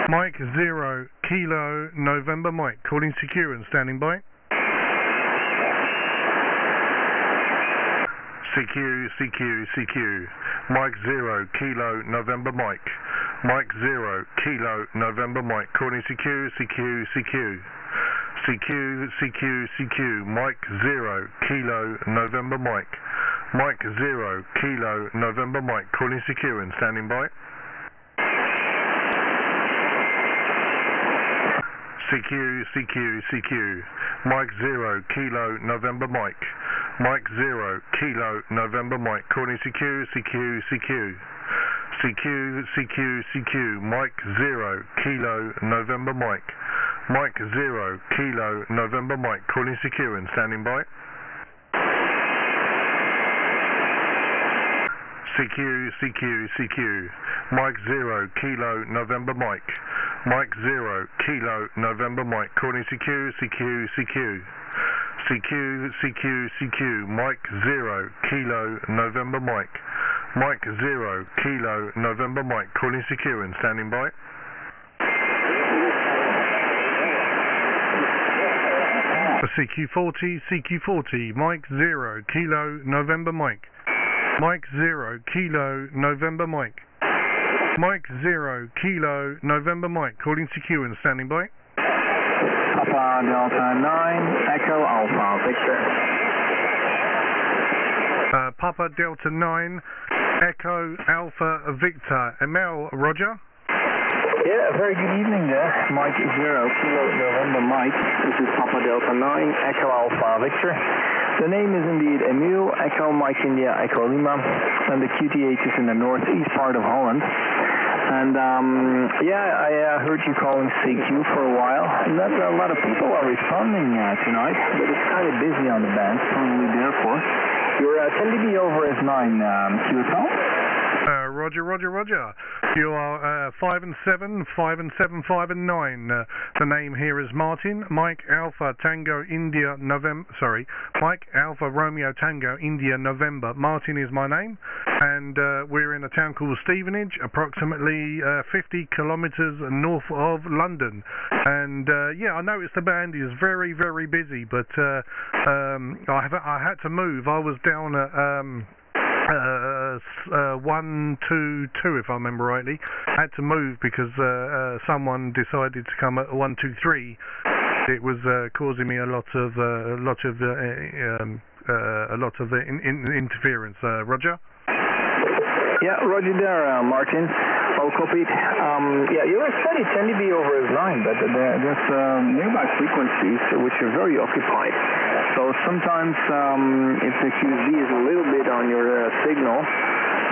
Mike 0, Kilo, November Mike, calling CQ and standing by. CQ, CQ, CQ, Mike 0, Kilo, November Mike. Mike 0, Kilo, November Mike, calling CQ, CQ, CQ. CQ, CQ, CQ, Mike 0, Kilo, November Mike. Mike 0, Kilo, November Mike, calling CQ and standing by. CQ, CQ, CQ, Mike 0, Kilo, November Mike. Mike 0, Kilo, November Mike, calling CQ, CQ, CQ. CQ, CQ, CQ, Mike 0, Kilo, November Mike. Mike 0, Kilo, November Mike, calling CQ and standing by. CQ, CQ, CQ, Mike 0, Kilo, November Mike. Mike 0, Kilo, November Mike, calling CQ, CQ, CQ. CQ, CQ, CQ, Mike 0, Kilo, November Mike. Mike 0, Kilo, November Mike, calling CQ and standing by. CQ40, CQ40, Mike 0, Kilo, November Mike. Mike 0, Kilo, November Mike. Mike 0, Kilo, November Mike, calling CQ and standing by. Papa Delta 9, Echo Alpha Victor. Papa Delta 9, Echo Alpha Victor. ML, Roger. Yeah, very good evening there. Mike 0, Kilo, November Mike. This is Papa Delta 9, Echo Alpha Victor. The name is indeed Emil, Echo Mike India, Echo Lima, and the QTH is in the northeast part of Holland. And yeah, I heard you calling CQ for a while, and that a lot of people are responding tonight, but it's kind of busy on the band, probably therefore. Your 10 dB over is 9, QSL. Roger, Roger, Roger. You are 5 and 7, 5 and 7, 5 and 9. The name here is Martin, Mike Alpha Tango India November. Sorry, Mike Alpha Romeo Tango India November. Martin is my name, and we're in a town called Stevenage, approximately 50 kilometres north of London. And yeah, I noticed the band is very, very busy, but I had to move. I was down at 122, if I remember rightly. I had to move because someone decided to come at 123. It was causing me a lot of interference. Roger. Yeah, Roger there, Martin. all copied. Yeah, you're at 10 dB over S9, but there's nearby frequencies which are very occupied. So sometimes if the QSB is a little bit on your signal,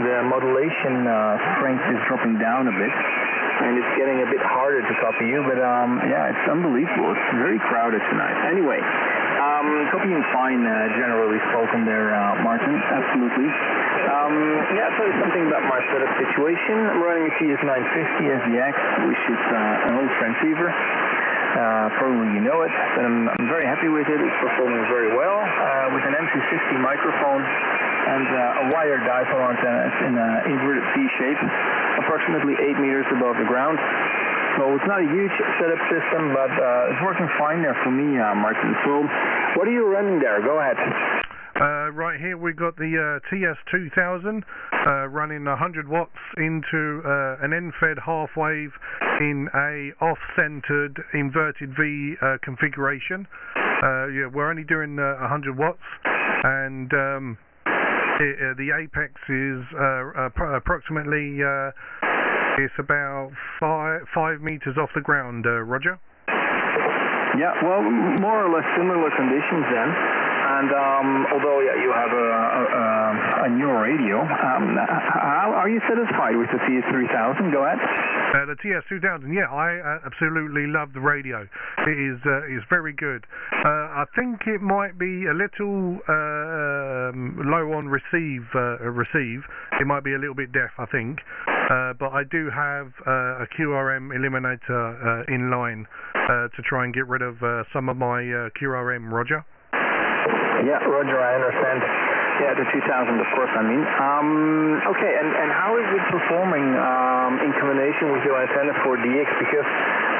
the modulation strength is dropping down a bit, and it's getting a bit harder to copy you, but yeah, it's unbelievable. It's very crowded tonight. Anyway, copying fine, generally spoken there, Martin, absolutely. Yeah, so there's something about my setup situation. I'm running a TS950 SDX, which is an old transceiver. Probably you know it, but I'm very happy with it. It's performing very well with an MC60 microphone and a wire dipole antenna. It's in an inverted V shape, approximately 8 meters above the ground. So it's not a huge setup system, but it's working fine there for me, Martin. So what are you running there? Go ahead. Right here we've got the TS2000 running 100 watts into an end-fed half-wave in a off-centered inverted V configuration. Yeah, we're only doing 100 watts, and the apex is approximately it's about 5 meters off the ground, Roger. Yeah, well, more or less similar conditions then. And although yeah, you have a newer radio, how are you satisfied with the TS3000? Go ahead. The TS2000, yeah, I absolutely love the radio. It is very good. I think it might be a little low on receive. It might be a little bit deaf, I think. But I do have a QRM eliminator in line to try and get rid of some of my QRM, Roger. Yeah, Roger, I understand. Yeah, the 2000, of course, I mean. Okay, and how is it performing in combination with your antenna for DX? Because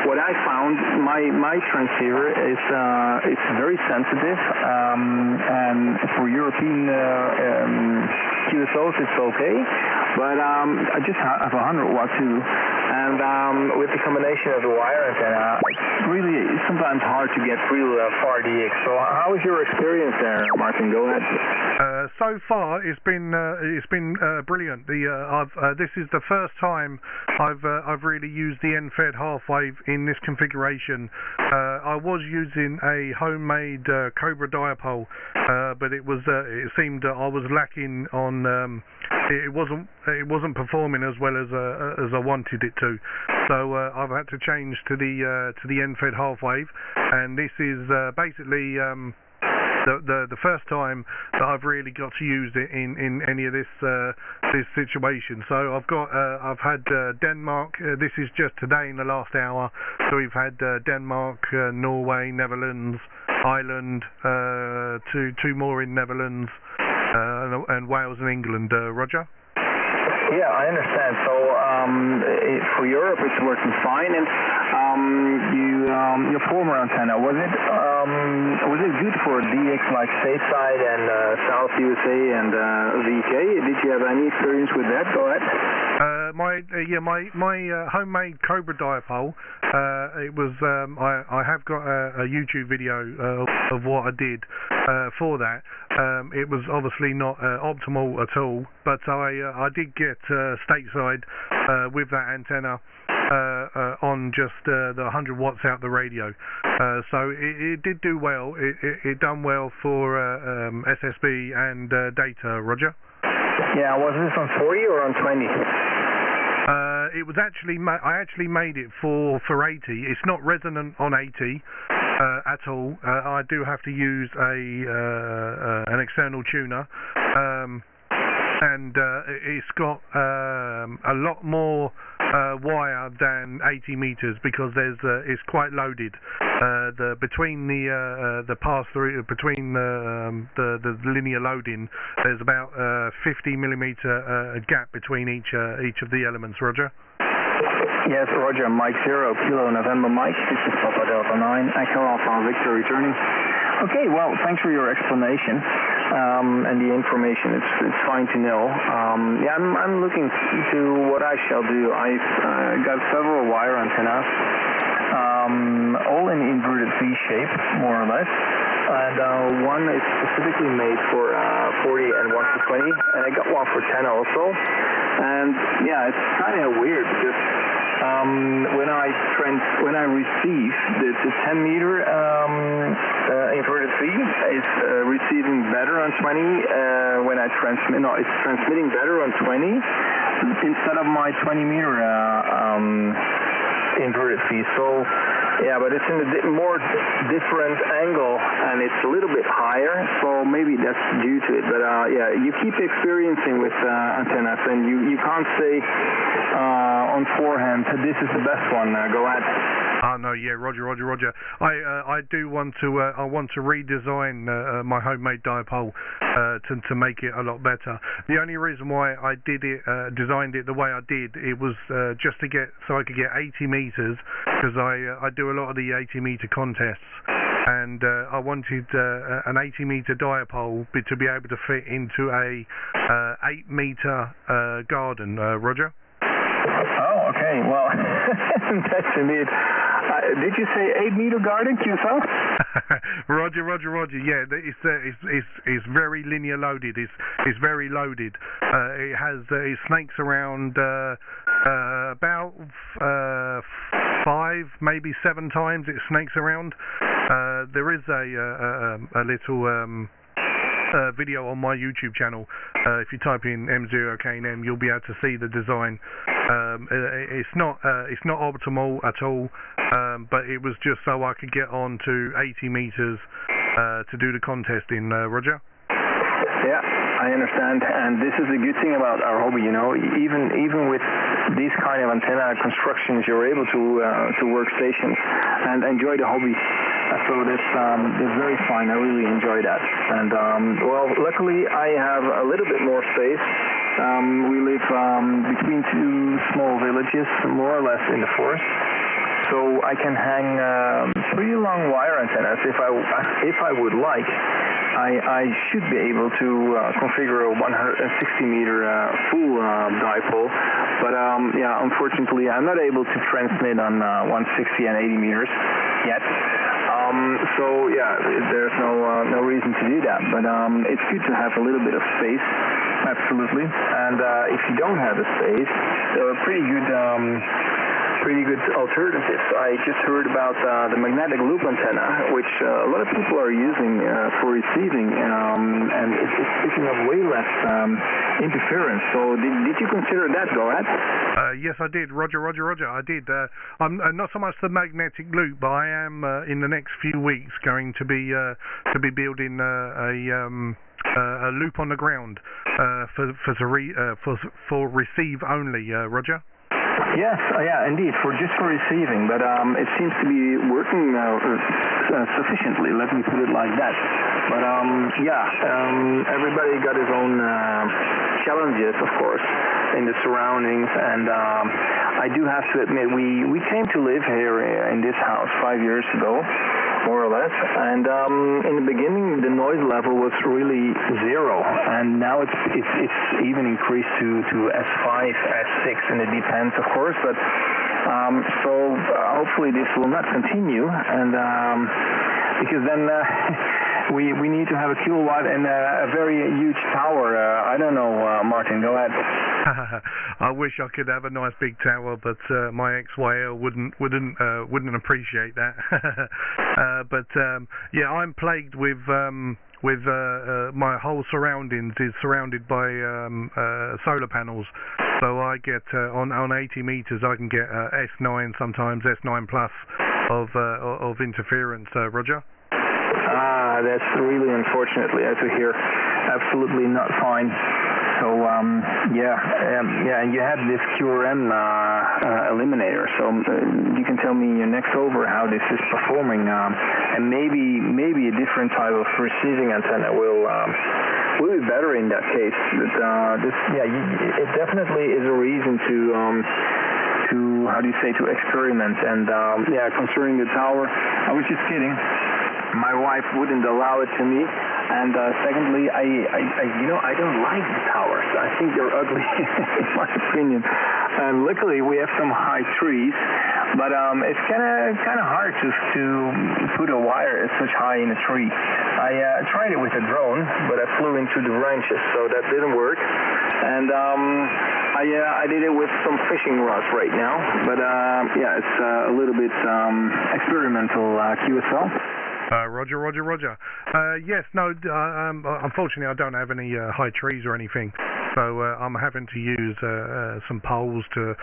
what I found, my transceiver is it's very sensitive, and for European QSOs it's okay, but I just have 100 watt too, and with the combination of the wire antenna, it's really sometimes hard to get real far DX. So how is your experience there, Martin? Go ahead. So far, it's been brilliant. This is the first time I've really used the end-fed half-wave in this configuration. I was using a homemade Cobra dipole, but it seemed that I was lacking on. It wasn't performing as well as I wanted it to. So I've had to change to the end-fed half-wave, and this is basically. The first time that I've really got to use it in any of this situation. So I've had Denmark. This is just today in the last hour. So we've had Denmark, Norway, Netherlands, Ireland, two more in Netherlands, and Wales and England. Roger. Yeah, I understand. So for Europe, it's working fine. And your former antenna, was it good for DX like stateside and South USA and VK? Did you have any experience with that? Go ahead. My homemade Cobra dipole. It was I have got a YouTube video of what I did for that. It was obviously not optimal at all, but I did get stateside with that antenna on just the 100 watts out the radio. So it did do well. It done well for SSB and data, Roger. Yeah, was this on 40 or on 20? It was actually I actually made it for 80. It's not resonant on 80 at all. I do have to use an external tuner, and it's got a lot more wire than 80 meters because it's quite loaded. Between the pass through between the linear loading, there's about 50 millimeter gap between each of the elements. Roger. Yes, Roger. Mike 0 Kilo November Mike. This is Papa Delta 9 Echo Alpha Victor returning. Okay, well, thanks for your explanation and the information. It's fine to know. Yeah, I'm looking to what I shall do. I've got several wire antennas, all in inverted V shape, more or less. And one is specifically made for 40 and one for 20, and I got one for 10 also. And yeah, it's kind of weird because when I receive the 10 meter inverted V is receiving better on 20. When I transmit, no, it's transmitting better on 20 instead of my 20 meter inverted V. So yeah, but it's in a more different angle and it's a little bit higher, so maybe that's due to it. But yeah, you keep experiencing with antennas, and you can't say on forehand this is the best one. Go ahead. Oh no, yeah, Roger. I do want to I want to redesign my homemade dipole to make it a lot better. The only reason why I did it, designed it the way I did, it was just to get so I could get 80 meters, because I do a lot of the 80 meter contests, and I wanted an 80 meter dipole to be able to fit into a 8 meter garden. Roger. Oh, okay. Well, that's indeed. Did you say 8 meter garden, QSL? Roger. Yeah, it's very linear loaded. It's very loaded. It has it snakes around about 5, maybe 7 times. It snakes around. There is a little video on my YouTube channel. If you type in M0KNM, you'll be able to see the design. It's not optimal at all, but it was just so I could get on to 80 meters to do the contest in. Roger. Yeah, I understand, and this is the good thing about our hobby. You know, even with these kind of antenna constructions, you're able to work stations and enjoy the hobby. So that's very fine. I really enjoy that. And well, luckily I have a little bit more space. We live between 2 small villages, more or less in the forest. So I can hang pretty long wire antennas if I would like. I should be able to configure a 160 meter full dipole, but yeah, unfortunately I'm not able to transmit on 160 and 80 meters yet. So yeah, there's no reason to do that, but it's good to have a little bit of space, absolutely. And if you don't have a space, there are pretty good alternatives. I just heard about the magnetic loop antenna, which a lot of people are using for receiving, and it's picking up way less interference. So did you consider that, Go ahead? Yes, I did. Roger. I did. I'm not so much the magnetic loop, but I am in the next few weeks going to be building a loop on the ground for receive only. Roger. Yes, yeah, indeed, for receiving, but it seems to be working sufficiently. Let me put it like that. But yeah, everybody got his own challenges, of course, in the surroundings, and I do have to admit, we came to live here in this house 5 years ago, more or less, and in the beginning the noise level was really 0, and now it's even increased to S5, S6, and it depends, of course, but so hopefully this will not continue, and because then we need to have a kilowatt and a very huge tower. I don't know, Martin, go ahead. I wish I could have a nice big tower, but my XYL wouldn't appreciate that. But yeah, I'm plagued with my whole surroundings is surrounded by solar panels. So I get on 80 meters, I can get S9, sometimes S9 plus of interference. Roger. That's really unfortunately, as we hear, absolutely not fine. So yeah, and you have this QRM eliminator. So you can tell me next over how this is performing, and maybe a different type of receiving antenna will be better in that case. But it definitely is a reason to how do you say, to experiment. And yeah, concerning the tower, I was just kidding. My wife wouldn't allow it to me, and secondly, I don't like the towers. I think they're ugly, in my opinion. And luckily, we have some high trees but it's kind of hard to put a wire such high in a tree. I tried it with a drone, but I flew into the branches, so that didn't work. And I did it with some fishing rods right now, but yeah, it's a little bit experimental QSL. Roger. Yes, no, unfortunately I don't have any high trees or anything, so I'm having to use some poles to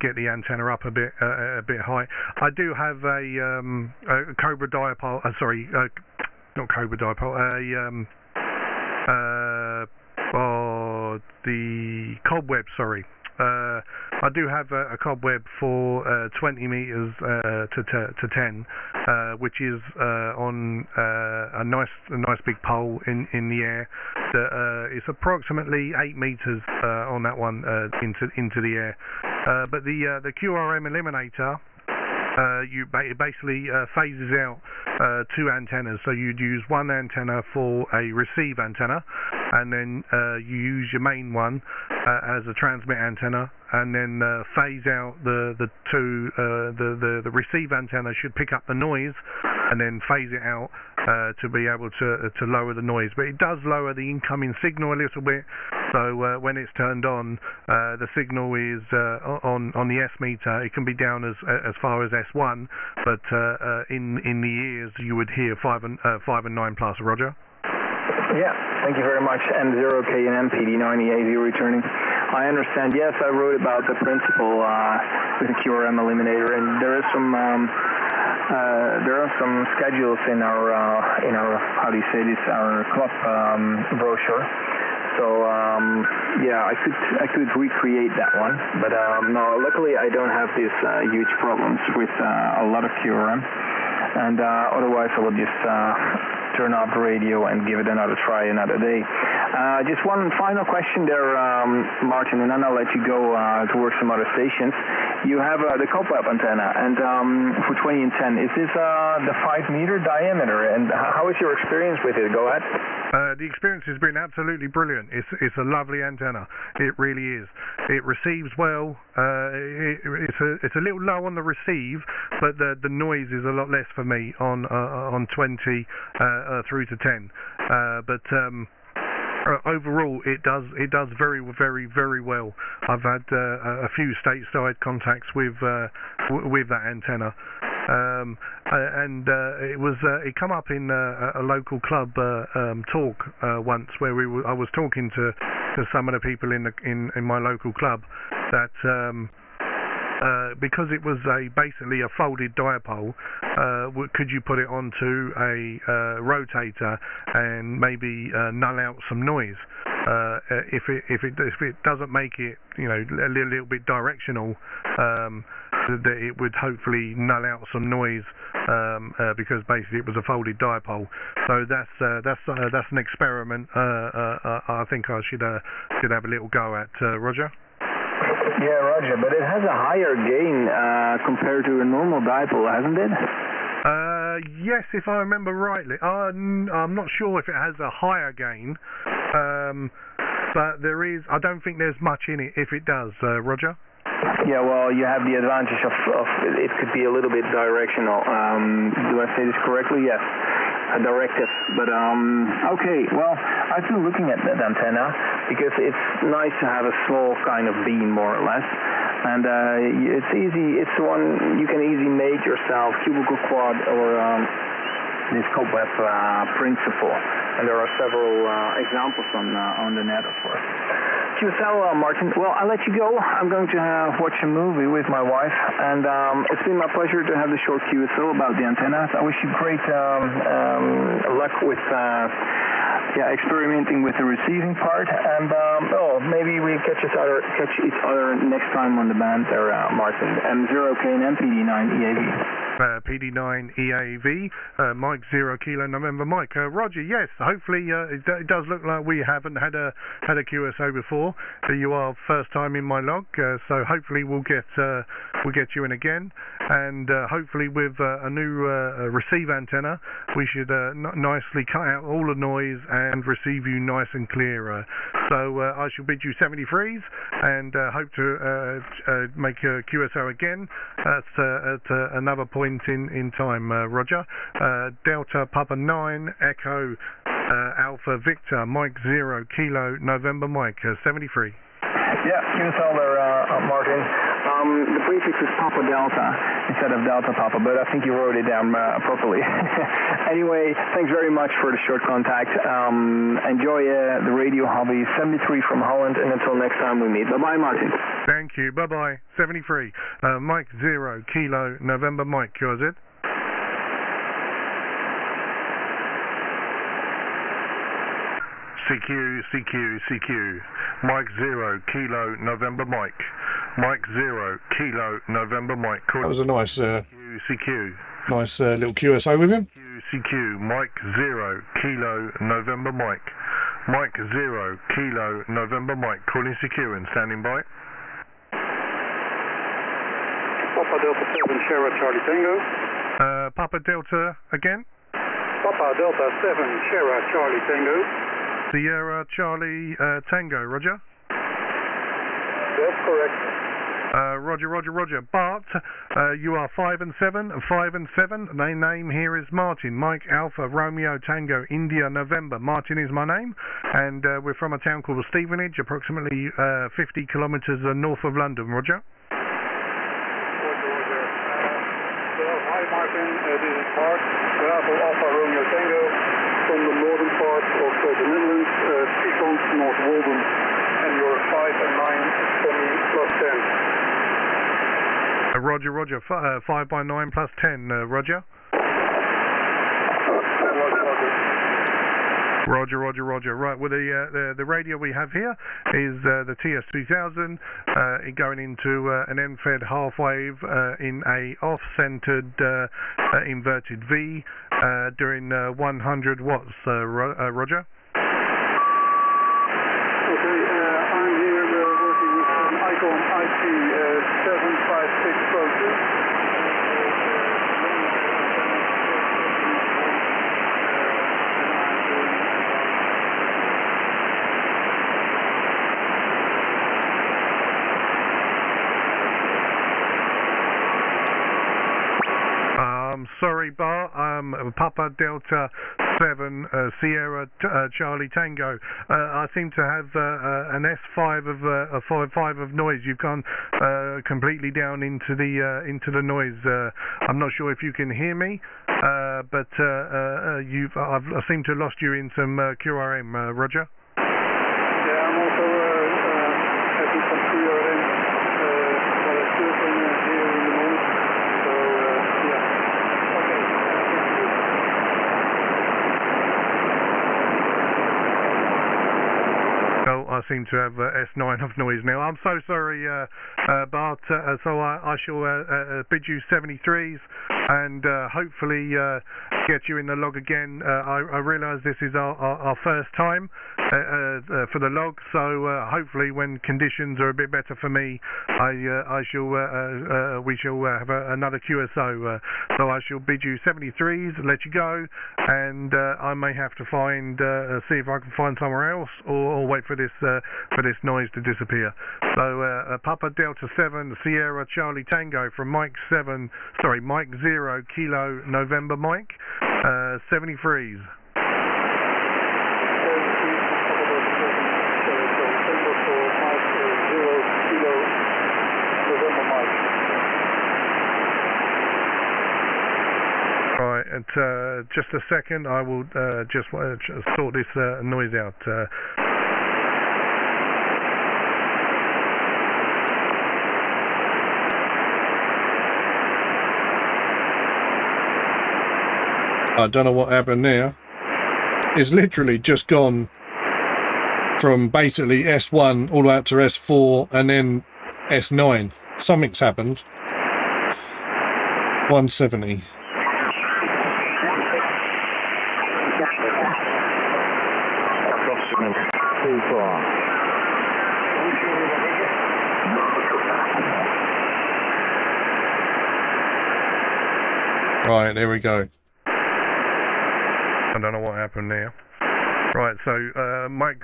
get the antenna up a bit high. I do have a Cobra dipole, not Cobra dipole, the cobweb, sorry. I do have a cobweb for 20 meters to 10, which is on a nice big pole in the air. It's approximately 8 meters on that one into the air. But the QRM eliminator, it basically phases out two antennas. So you'd use one antenna for a receive antenna, and then you use your main one as a transmit antenna, and then phase out the two. The receive antenna should pick up the noise, and then phase it out to be able to lower the noise. But it does lower the incoming signal a little bit. So when it's turned on, the signal is on the S meter. It can be down as far as S1, but in the ears you would hear 5 and 9 plus. Roger. Yeah, thank you very much. M0K and MPD90AV returning. I understand. Yes, I wrote about the principle with the QRM eliminator, and there are some schedules in our how do you say this, our club brochure. So yeah, I could recreate that one, but no, luckily I don't have these huge problems with a lot of QRM, and otherwise I will just turn off the radio and give it another try another day. Just one final question there, Martin, and then I'll let you go towards some other stations. You have the cobweb antenna, and for 20 and 10, is this the 5 meter diameter, and how is your experience with it? Go ahead. The experience has been absolutely brilliant. It's a lovely antenna. It really is. It receives well. It's a little low on the receive, but the noise is a lot less for me on 20 through to 10. But overall, it does very well. I've had a few stateside contacts with that antenna. And it come up in a local club talk once, where I was talking to some of the people in my local club that because it was basically a folded dipole, could you put it onto a rotator and maybe null out some noise? If it doesn't make it, a little bit directional, that it would hopefully null out some noise, because basically it was a folded dipole. So that's an experiment. I think I should have a little go at. Roger. Yeah, Roger, but it has a higher gain compared to a normal dipole, hasn't it? Yes, if I remember rightly. I'm not sure if it has a higher gain, but there is. I don't think there's much in it if it does, Roger. Yeah, well, you have the advantage of it could be a little bit directional. Do I say this correctly? Yes. A directive, but okay, well, I've been looking at that antenna because it's nice to have a small kind of beam, more or less, and it's easy. It's one you can easily make yourself, cubicle quad or this cobweb principle, and there are several examples on the net, of course. QSL, Martin. Well, I'll let you go. I'm going to watch a movie with my wife, and it's been my pleasure to have the short QSL about the antennas. I wish you great luck with experimenting with the receiving part, and maybe we catch each other next time on the band there, Martin. M0K and MPD9EAV. PD9 EAV, Mike 0 Kilo November Mike. Roger, yes, hopefully it does look like we haven't had a QSO before. You are first time in my log, so hopefully we'll get you in again, and hopefully with a new receive antenna we should nicely cut out all the noise and receive you nice and clear. So I shall bid you 73s and hope to make a QSO again at another point in time. Roger. Delta Papa 9 Echo Alpha Victor Mike 0 Kilo November Mike 73. Yeah, QSL there, Martin. The prefix is Papa Delta instead of Delta Papa, but I think you wrote it down properly. Anyway, thanks very much for the short contact. Enjoy the radio hobby. 73 from Holland, and until next time we meet. Bye-bye, Martin. Thank you. Bye-bye. 73. Mike 0 Kilo November Mike. Yours it? CQ. Mike 0 Kilo November Mike. Mike 0 Kilo November Mike. That was a nice, CQ. nice little QSO with him. CQ. Mike 0 Kilo November Mike. Mike 0 Kilo November Mike. Calling CQ and standing by. Papa Delta 7 Sierra Charlie Tango. Papa Delta again. Papa Delta 7 Sierra Charlie Tango. Sierra Charlie Tango, Roger. That's correct. Roger. Bart, you are 5 and 7, 5 and 7. My name here is Martin. Mike Alpha Romeo Tango India November. Martin is my name, and we're from a town called Stevenage, approximately 50 kilometres north of London. Roger. Hi Martin, this is Bart, Bravo Alpha Romeo Tango from the northern part of the Netherlands, Friesland, North Walden, and you're 5 and 9 for me plus 10. Roger, 5 by 9 plus 10, Roger. Roger. Right, well the radio we have here is the TS2000 going into an end-fed half wave in a off-centered inverted V doing 100 watts. Roger. Okay, I'm here working with an Icon IC756 Pro 2. Sorry, Bar. Papa Delta 7 Sierra Charlie Tango. I seem to have an S5 of 5 of noise. You've gone completely down into the noise. I'm not sure if you can hear me, but I seem to have lost you in some QRM. Roger. Yeah, I'm also having some QRM, but I still can hear in the moment. So yeah. So I seem to have S9 of noise now. I'm so sorry, Bart. So I shall bid you 73s and hopefully get you in the log again. I realise this is our first time for the log, so hopefully when conditions are a bit better for me, we shall have another QSO. So I shall bid you 73s, let you go, and I may have to see if I can find somewhere else, or wait for this noise to disappear. So Papa Delta 7 Sierra Charlie Tango from Mike 0 Kilo November Mike, 73s. Right, and just a second, I will just sort this noise out. I don't know what happened there. It's literally just gone from basically S1 all the way up to S4 and then S9. Something's happened. 170. Approximate 24. Right, there we go. I don't know what happened there. Right, so Mike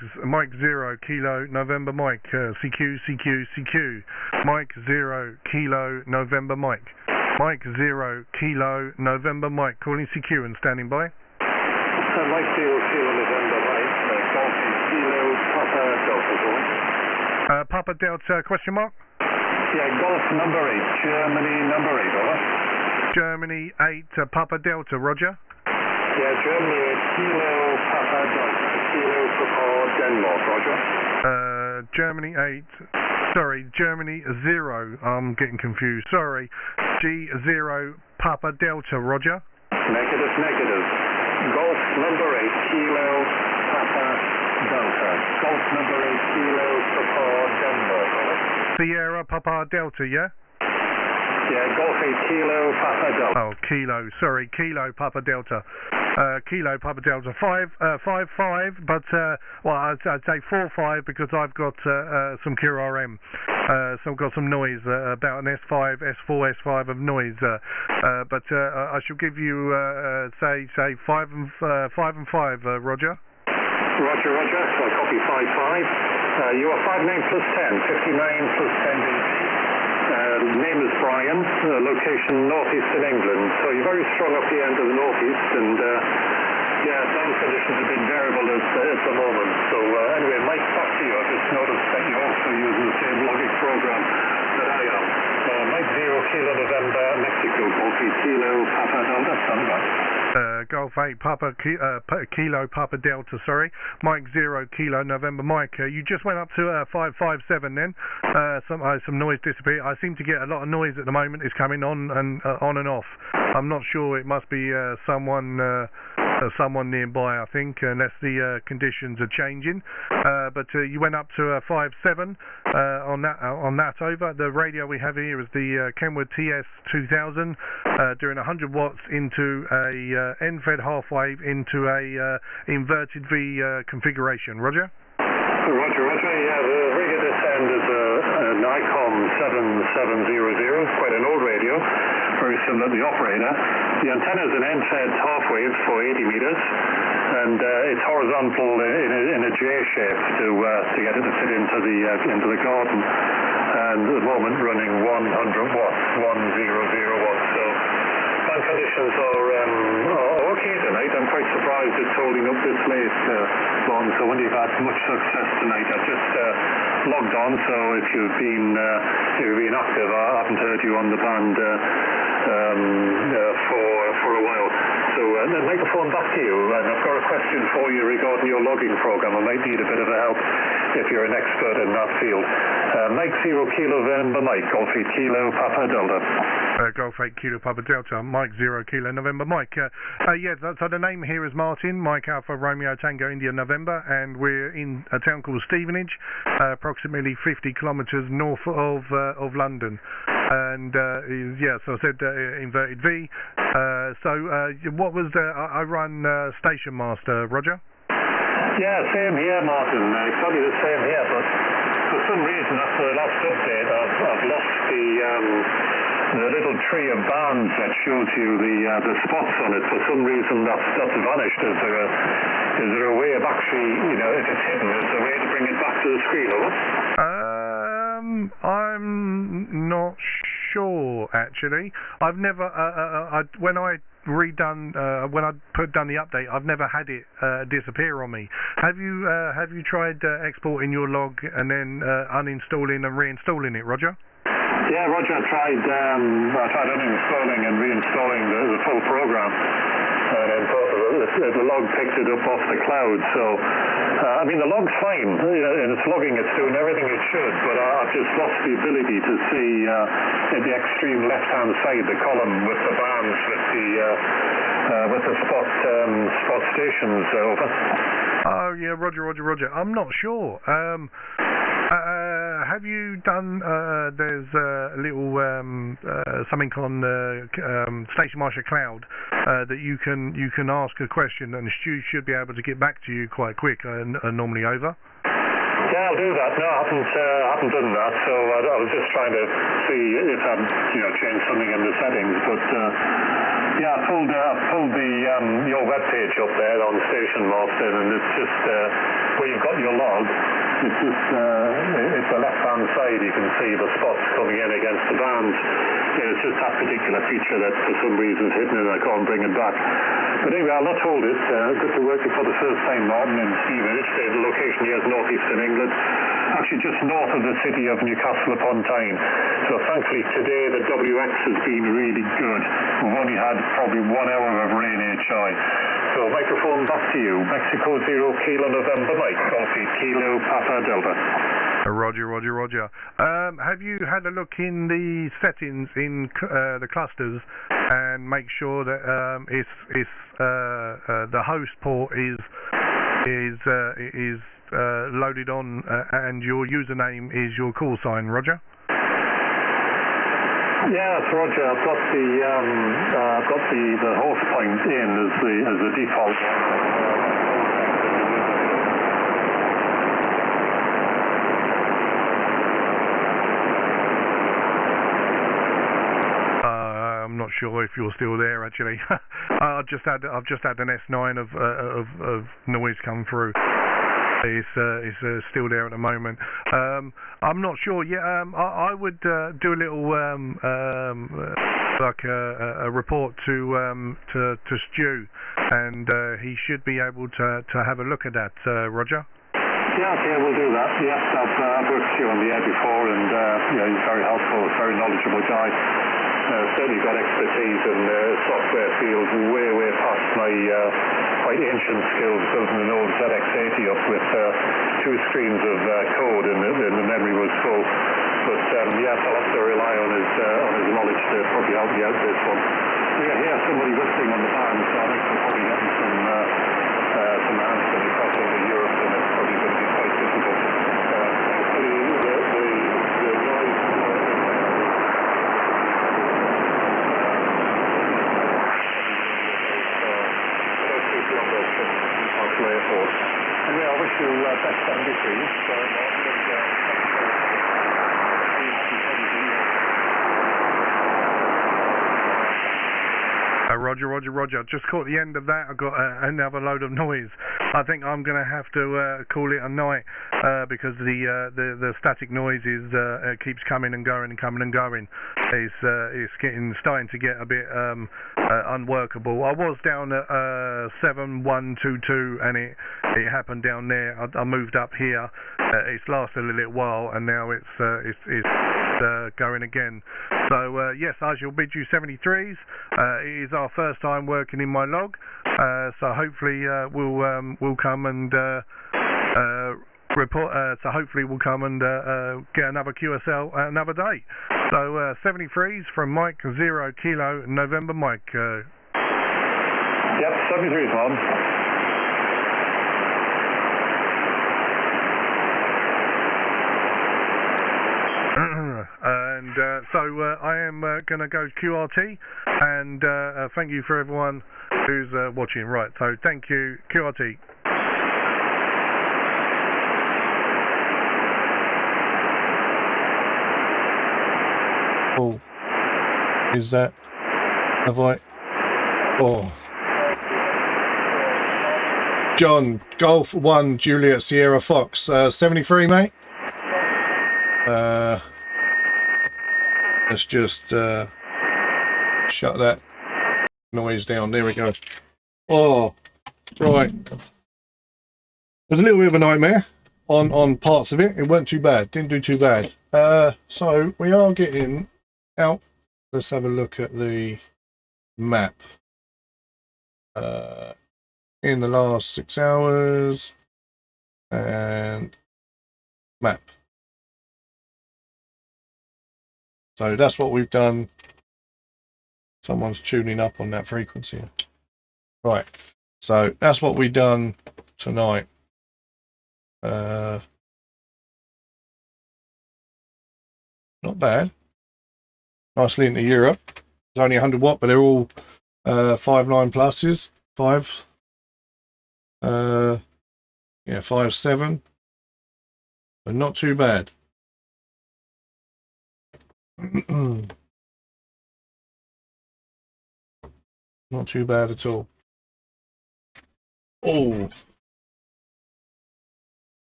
0 Kilo November Mike, CQ CQ CQ. Mike 0 Kilo November Mike. Mike 0 Kilo November Mike, calling CQ and standing by. Mike 0 Kilo November Mike, Golf Kilo Papa Delta going. Papa Delta question mark? Yeah, Golf number 8, Germany number 8, over. Germany 8 Papa Delta, roger. Yeah, Germany 8 Kilo Papa Delta, Kilo Papa Denmark, roger. Germany 8, sorry, Germany 0, I'm getting confused, sorry. G0 Papa Delta, roger. Negative, negative. Golf number 8 Kilo Papa Delta, Golf number 8 Kilo Papa Denmark, over. Sierra Papa Delta, yeah? Yeah, Golf 8 Kilo Papa Delta. Oh, Kilo, sorry, Kilo Papa Delta. Kilo Papa Delta 5-5, but well, I'd say 4-5 because I've got some QRM, so I've got some noise about an S5, S4, S5 of noise. But I shall give you say 5 and 5, Roger. Roger, Roger. So I copy 5-5. You are 59 plus 10, 59 plus 10. Name is Brian, location northeastern England. So you're very strong up the end of the northeast, and yeah, sound conditions have been variable at the moment. So anyway, Mike, back to you. I just noticed that you're also using the same logic program that I am. Mike 0 Kilo November Mexico, Golf 8 Kilo Papa Delta, standby. Golf 8 Papa Kilo Papa Delta, sorry. Mike 0 Kilo November Mike. You just went up to 557 then. Some noise disappeared. I seem to get a lot of noise at the moment. It's coming on and off. I'm not sure. It must be someone nearby, I think, unless the conditions are changing. But you went up to 5.7 on that over. The radio we have here is the Kenwood TS2000 doing 100 watts into a end-fed half wave into a inverted V configuration. Roger? Roger, Roger. Yeah, the rig at this end is an ICOM 7700, quite an old radio, very similar to the operator. The antenna is an end-fed half wave for 80 meters, and it's horizontal in a J shape to get it to fit into the garden. And at the moment running 100 watts, 100 watts. So band conditions are okay tonight. I'm quite surprised it's holding up this late, Lon. So when you've had much success tonight, I've just logged on. So if you've been active, I haven't heard you on the band for a while. So the microphone back to you, and I've got a question for you regarding your logging program. I might need a bit of help if you're an expert in that field. Mike 0 Kilo November Mike, Golf 8 Kilo Papa Delta. Golf 8 Kilo Papa Delta, Mike 0 Kilo November Mike. Yeah, so the name here is Martin, Mike Alpha Romeo Tango India November, and we're in a town called Stevenage, approximately 50 kilometres north of London. And yeah, so I said inverted V. What was I run Station Master, Roger? Yeah, same here, Martin. It's probably the same here, but for some reason after the last update, I've lost the little tree of bands that shows you the spots on it. For some reason, that's vanished. Is there a way of actually, if it's hidden, is there a way to bring it back to the screen, or what? I'm not sure actually. I've never when I done the update, I've never had it disappear on me. Have you tried exporting your log and then uninstalling and reinstalling it, Roger? Yeah, Roger, I tried uninstalling and reinstalling the full program, and then the log picked it up off the cloud. So I mean, the log's fine, and it's logging, it's doing everything it should, but I've just lost the ability to see at the extreme left-hand side the column with the bands with the spot stations over. Oh yeah, Roger. I'm not sure. have you done? There's a little something on Station Marsher Cloud that you can ask a question, and Stu should be able to get back to you quite quick. Normally over. Yeah, I'll do that. No, I haven't done that. So I was just trying to see if I'd changed something in the settings. But yeah, I pulled the your web page up there on Station Master, and it's just where you've got your log. It's just it's the left-hand side. You can see the spots coming in against the bands. It's just that particular feature that for some reason is hidden, and I can't bring it back. But anyway, I'll not hold it. Good to work for the first time, Martin, in Stevenage. The location here is northeastern England, actually just north of the city of Newcastle upon Tyne. So thankfully today the WX has been really good. We've only had probably 1 hour of rain HI. So microphone back to you. Mexico 0 Kilo November Mike, Golfy Kilo Papa Delta. Roger. Have you had a look in the settings in the clusters and make sure that the host port is loaded on and your username is your call sign, Roger? Yes, Roger. I've got the host point in as the default. I'm not sure if you're still there. Actually, I've just had an S9 of noise come through. It's still there at the moment. I'm not sure. Yeah, I would do a little like a report to Stu, and he should be able to have a look at that. Roger. Yeah, okay, we'll do that. Yes, I've worked with you on the air before, and he's very helpful, very knowledgeable guy. Certainly got expertise in software fields way past my ancient skills building an old ZX80 up with 2 screens of code and the memory was full. But yes, I'll have to rely on his knowledge to probably help me out this one. So yeah, here's somebody whistling on the band, so I think we're probably getting some answers across over Europe, and it's probably going to be quite difficult. Hopefully the noise. Anyway, I wish you best 73s. Roger. Just caught the end of that. I got another load of noise. I think I'm going to have to call it a night because the static noise keeps coming and going and coming and going. It's starting to get a bit unworkable. I was down at 7122 and it happened down there. I moved up here. It's lasted a little while and now it's going again. So yes, I shall bid you 73s. It is our first time working in my log, so hopefully we'll come and report. So hopefully we'll come and get another QSL another day. So 73s from Mike 0 Kilo November Mike. Yep, 73s, Mom. And so I am going to go QRT, and thank you for everyone who's watching. Right, so thank you, QRT. Oh, is that? Have I? Oh. John, Golf 1, Juliet, Sierra Fox, 73, mate. Let's just shut that noise down. There we go. Oh, right. It was a little bit of a nightmare on parts of it. It weren't too bad. Didn't do too bad. So we are getting out. Let's have a look at the map. In the last 6 hours and map. So that's what we've done. Someone's tuning up on that frequency. Right. So that's what we've done tonight. not bad. Nicely into Europe. It's only 100 watt, but they're all 5.9 pluses, 5. Yeah, 5.7. But not too bad. Not too bad at all. Oh.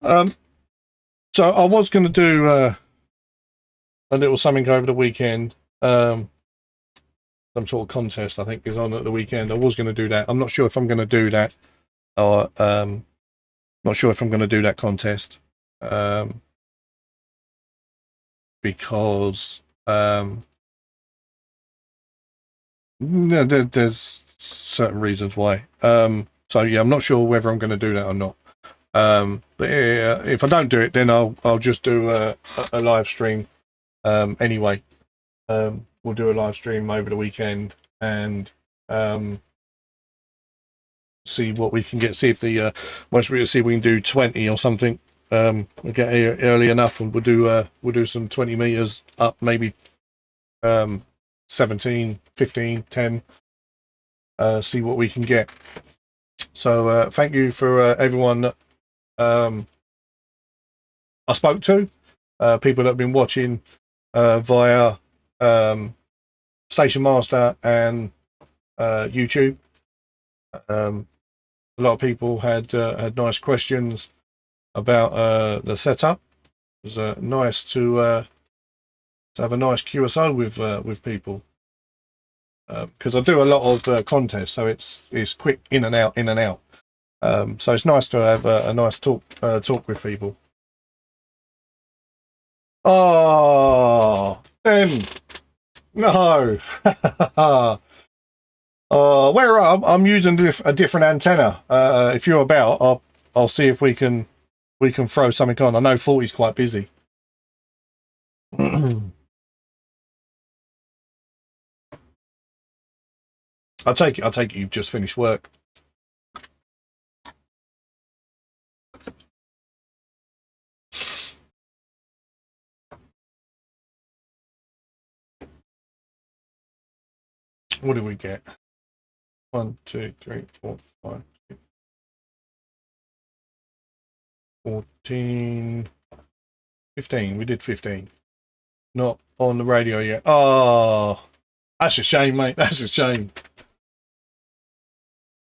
So I was going to do a little something over the weekend. Some sort of contest, I think, is on at the weekend. I was going to do that. I'm not sure if I'm going to do that, or not sure if I'm going to do that contest, because there's certain reasons why. So yeah, I'm not sure whether I'm going to do that or not. But yeah, if I don't do it, then I'll just do a live stream anyway. We'll do a live stream over the weekend and see what we can get. See if the once we see if we can do 20 or something. We'll get here early enough, and we'll do some 20 meters up, maybe 17, 15, 10. See what we can get. So thank you for everyone that I spoke to, people that have been watching via Station Master and YouTube. A lot of people had nice questions about the setup. It was nice to have a nice QSO with people, because I do a lot of contests, so it's quick in and out. So it's nice to have a nice talk with people. Oh, Ben, no. Where I'm using a different antenna. If you're about, I'll see if we can throw something on. I know 40's quite busy. I'll take it you've just finished work. What did we get? 1, 2, 3, 4, 5, 6, 14, 15. We did 15. Not on the radio yet. Oh, that's a shame, mate. That's a shame.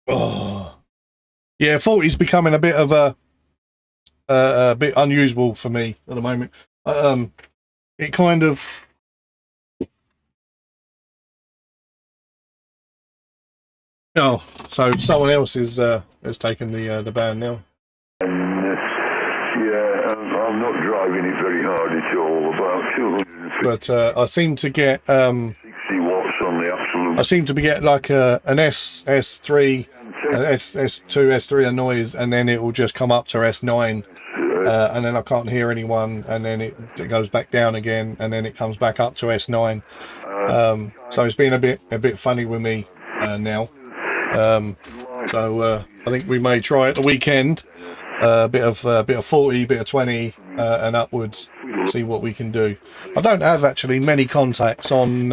Oh, yeah. 40's becoming a bit of a bit unusable for me at the moment. It kind of. Oh, so someone else has taken the band now. Yeah, I'm not driving it very hard at all. About 250. But I seem to get 60 watts on the absolute. I seem to get like an S3, S2, S3 a noise, and then it will just come up to S9, and then I can't hear anyone, and then it goes back down again, and then it comes back up to S9. So it's been a bit funny with me now. So I think we may try at the weekend a bit of 40, bit of 20, and upwards. See what we can do. I don't have actually many contacts on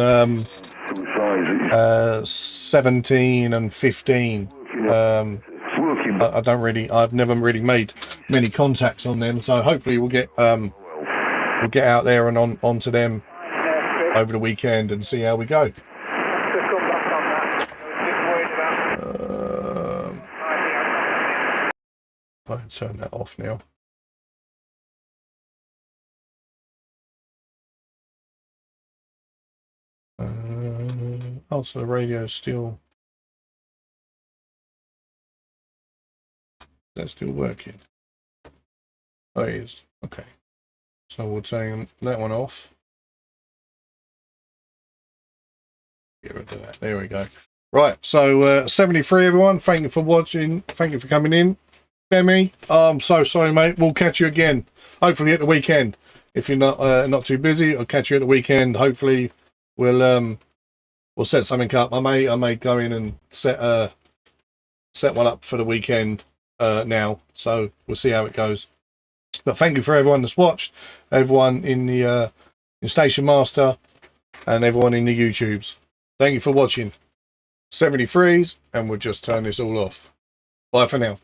17 and 15. I don't really. I've never really made many contacts on them. So hopefully we'll get out there and onto them over the weekend and see how we go. I can turn that off now. Also, the radio is still. That's still working. Oh, it is. Okay. So we'll turn that one off. Get rid of that. There we go. Right. So 73, everyone. Thank you for watching. Thank you for coming in. Demi, I'm so sorry, mate. We'll catch you again. Hopefully at the weekend. If you're not too busy, I'll catch you at the weekend. Hopefully we'll set something up. I may go in and set one up for the weekend now. So we'll see how it goes. But thank you for everyone that's watched. Everyone in the in Station Master, and everyone in the YouTubes. Thank you for watching. 73s, and we'll just turn this all off. Bye for now.